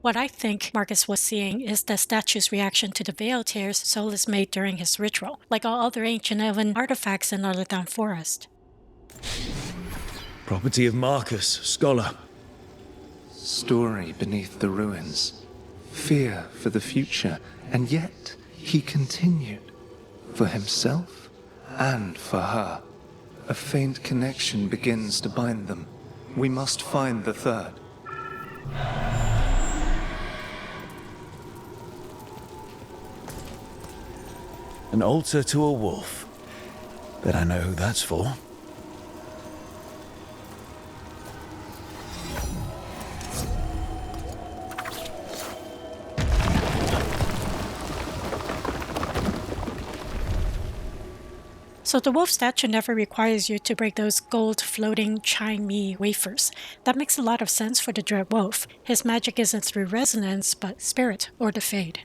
What I think Marcus was seeing is the statue's reaction to the veil tears Solus made during his ritual, like all other ancient elven artifacts in Arlethan Forest. Property of Marcus, scholar. Story beneath the ruins. Fear for the future. And yet, he continued. For himself and for her. A faint connection begins to bind them. We must find the third. An altar to a wolf. Bet I know who that's for. So the wolf statue never requires you to break those gold floating chimey wafers. That makes a lot of sense for the Dread Wolf. His magic isn't through resonance, but spirit or the Fade.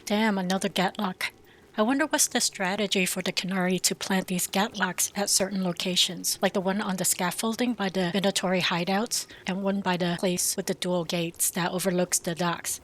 Damn, another Gatlock. I wonder what's the strategy for the Canary to plant these Gatlocks at certain locations, like the one on the scaffolding by the Venatori hideouts, and one by the place with the dual gates that overlooks the docks.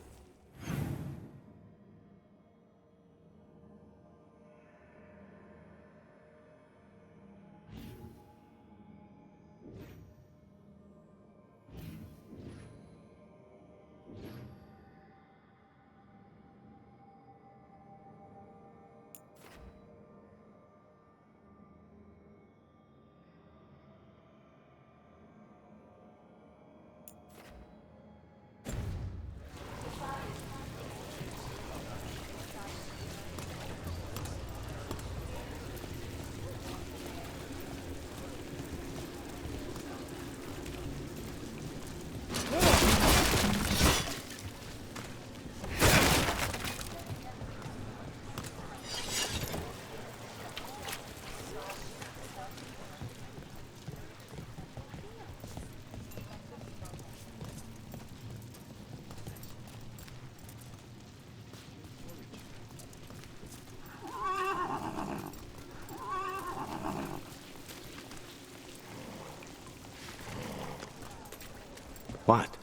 What?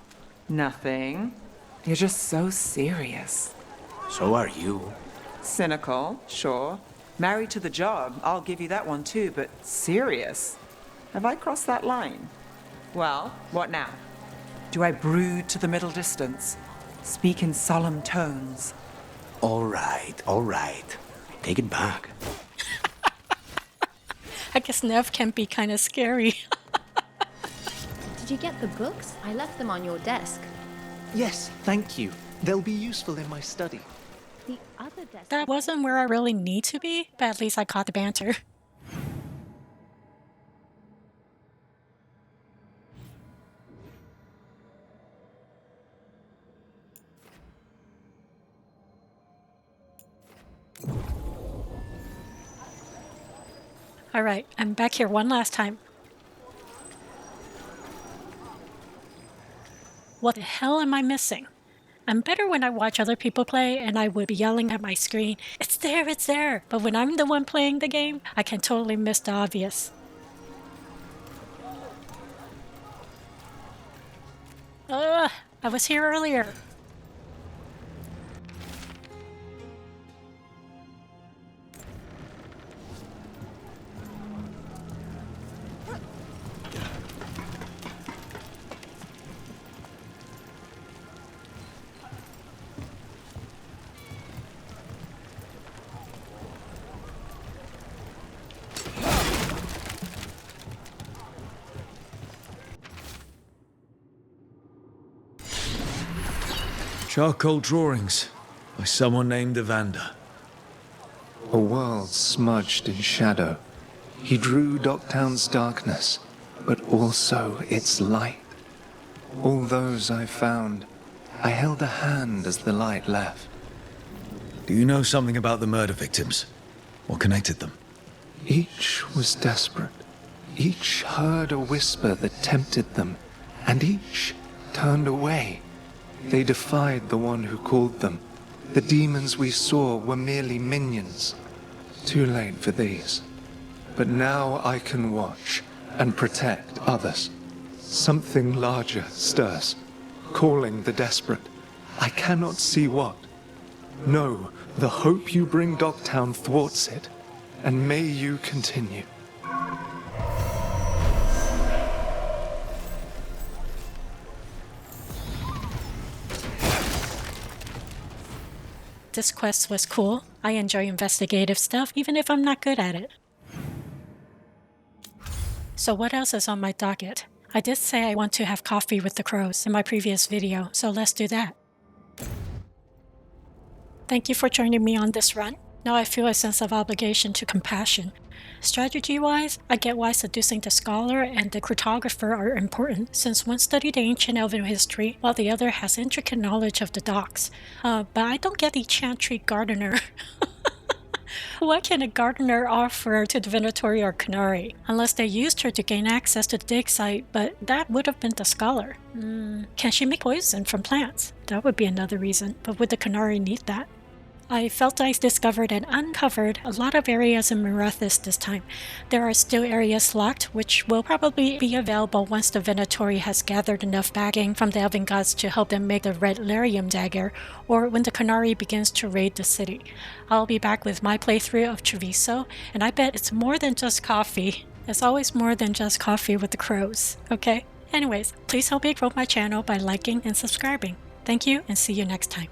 Nothing. You're just so serious. So are you. Cynical, sure. Married to the job, I'll give you that one too, but serious? Have I crossed that line? Well, what now? Do I brood to the middle distance? Speak in solemn tones? All right. Take it back. I guess Nev can be kind of scary. Did you get the books? I left them on your desk. Yes, thank you. They'll be useful in my study. The other desk... That wasn't where I really need to be, but at least I caught the banter. Alright, I'm back here one last time. What the hell am I missing? I'm better when I watch other people play and I would be yelling at my screen, it's there, it's there! But when I'm the one playing the game, I can totally miss the obvious. I was here earlier. Charcoal drawings by someone named Evander. A world smudged in shadow. He drew Docktown's darkness, but also its light. All those I found, I held a hand as the light left. Do you know something about the murder victims? What connected them? Each was desperate. Each heard a whisper that tempted them, and each turned away. They defied the one who called them. The demons we saw were merely minions. Too late for these. But now I can watch and protect others. Something larger stirs, calling the desperate. I cannot see what. No, the hope you bring Docktown thwarts it, and may you continue. This quest was cool. I enjoy investigative stuff, even if I'm not good at it. So what else is on my docket? I did say I want to have coffee with the crows in my previous video, so let's do that. Thank you for joining me on this run. Now I feel a sense of obligation to compassion. Strategy-wise, I get why seducing the scholar and the cartographer are important, since one studied ancient elven history while the other has intricate knowledge of the docks. But I don't get the chantry gardener. What can a gardener offer to the Venatori or Canary? Unless they used her to gain access to the dig site, but that would have been the scholar. Can she make poison from plants? That would be another reason, but would the Canary need that? I felt I discovered and uncovered a lot of areas in Minrathous this time. There are still areas locked, which will probably be available once the Venatori has gathered enough backing from the elven gods to help them make the red Larium dagger, or when the Canary begins to raid the city. I'll be back with my playthrough of Treviso, and I bet it's more than just coffee. It's always more than just coffee with the crows, okay? Anyways, please help me grow my channel by liking and subscribing. Thank you, and see you next time.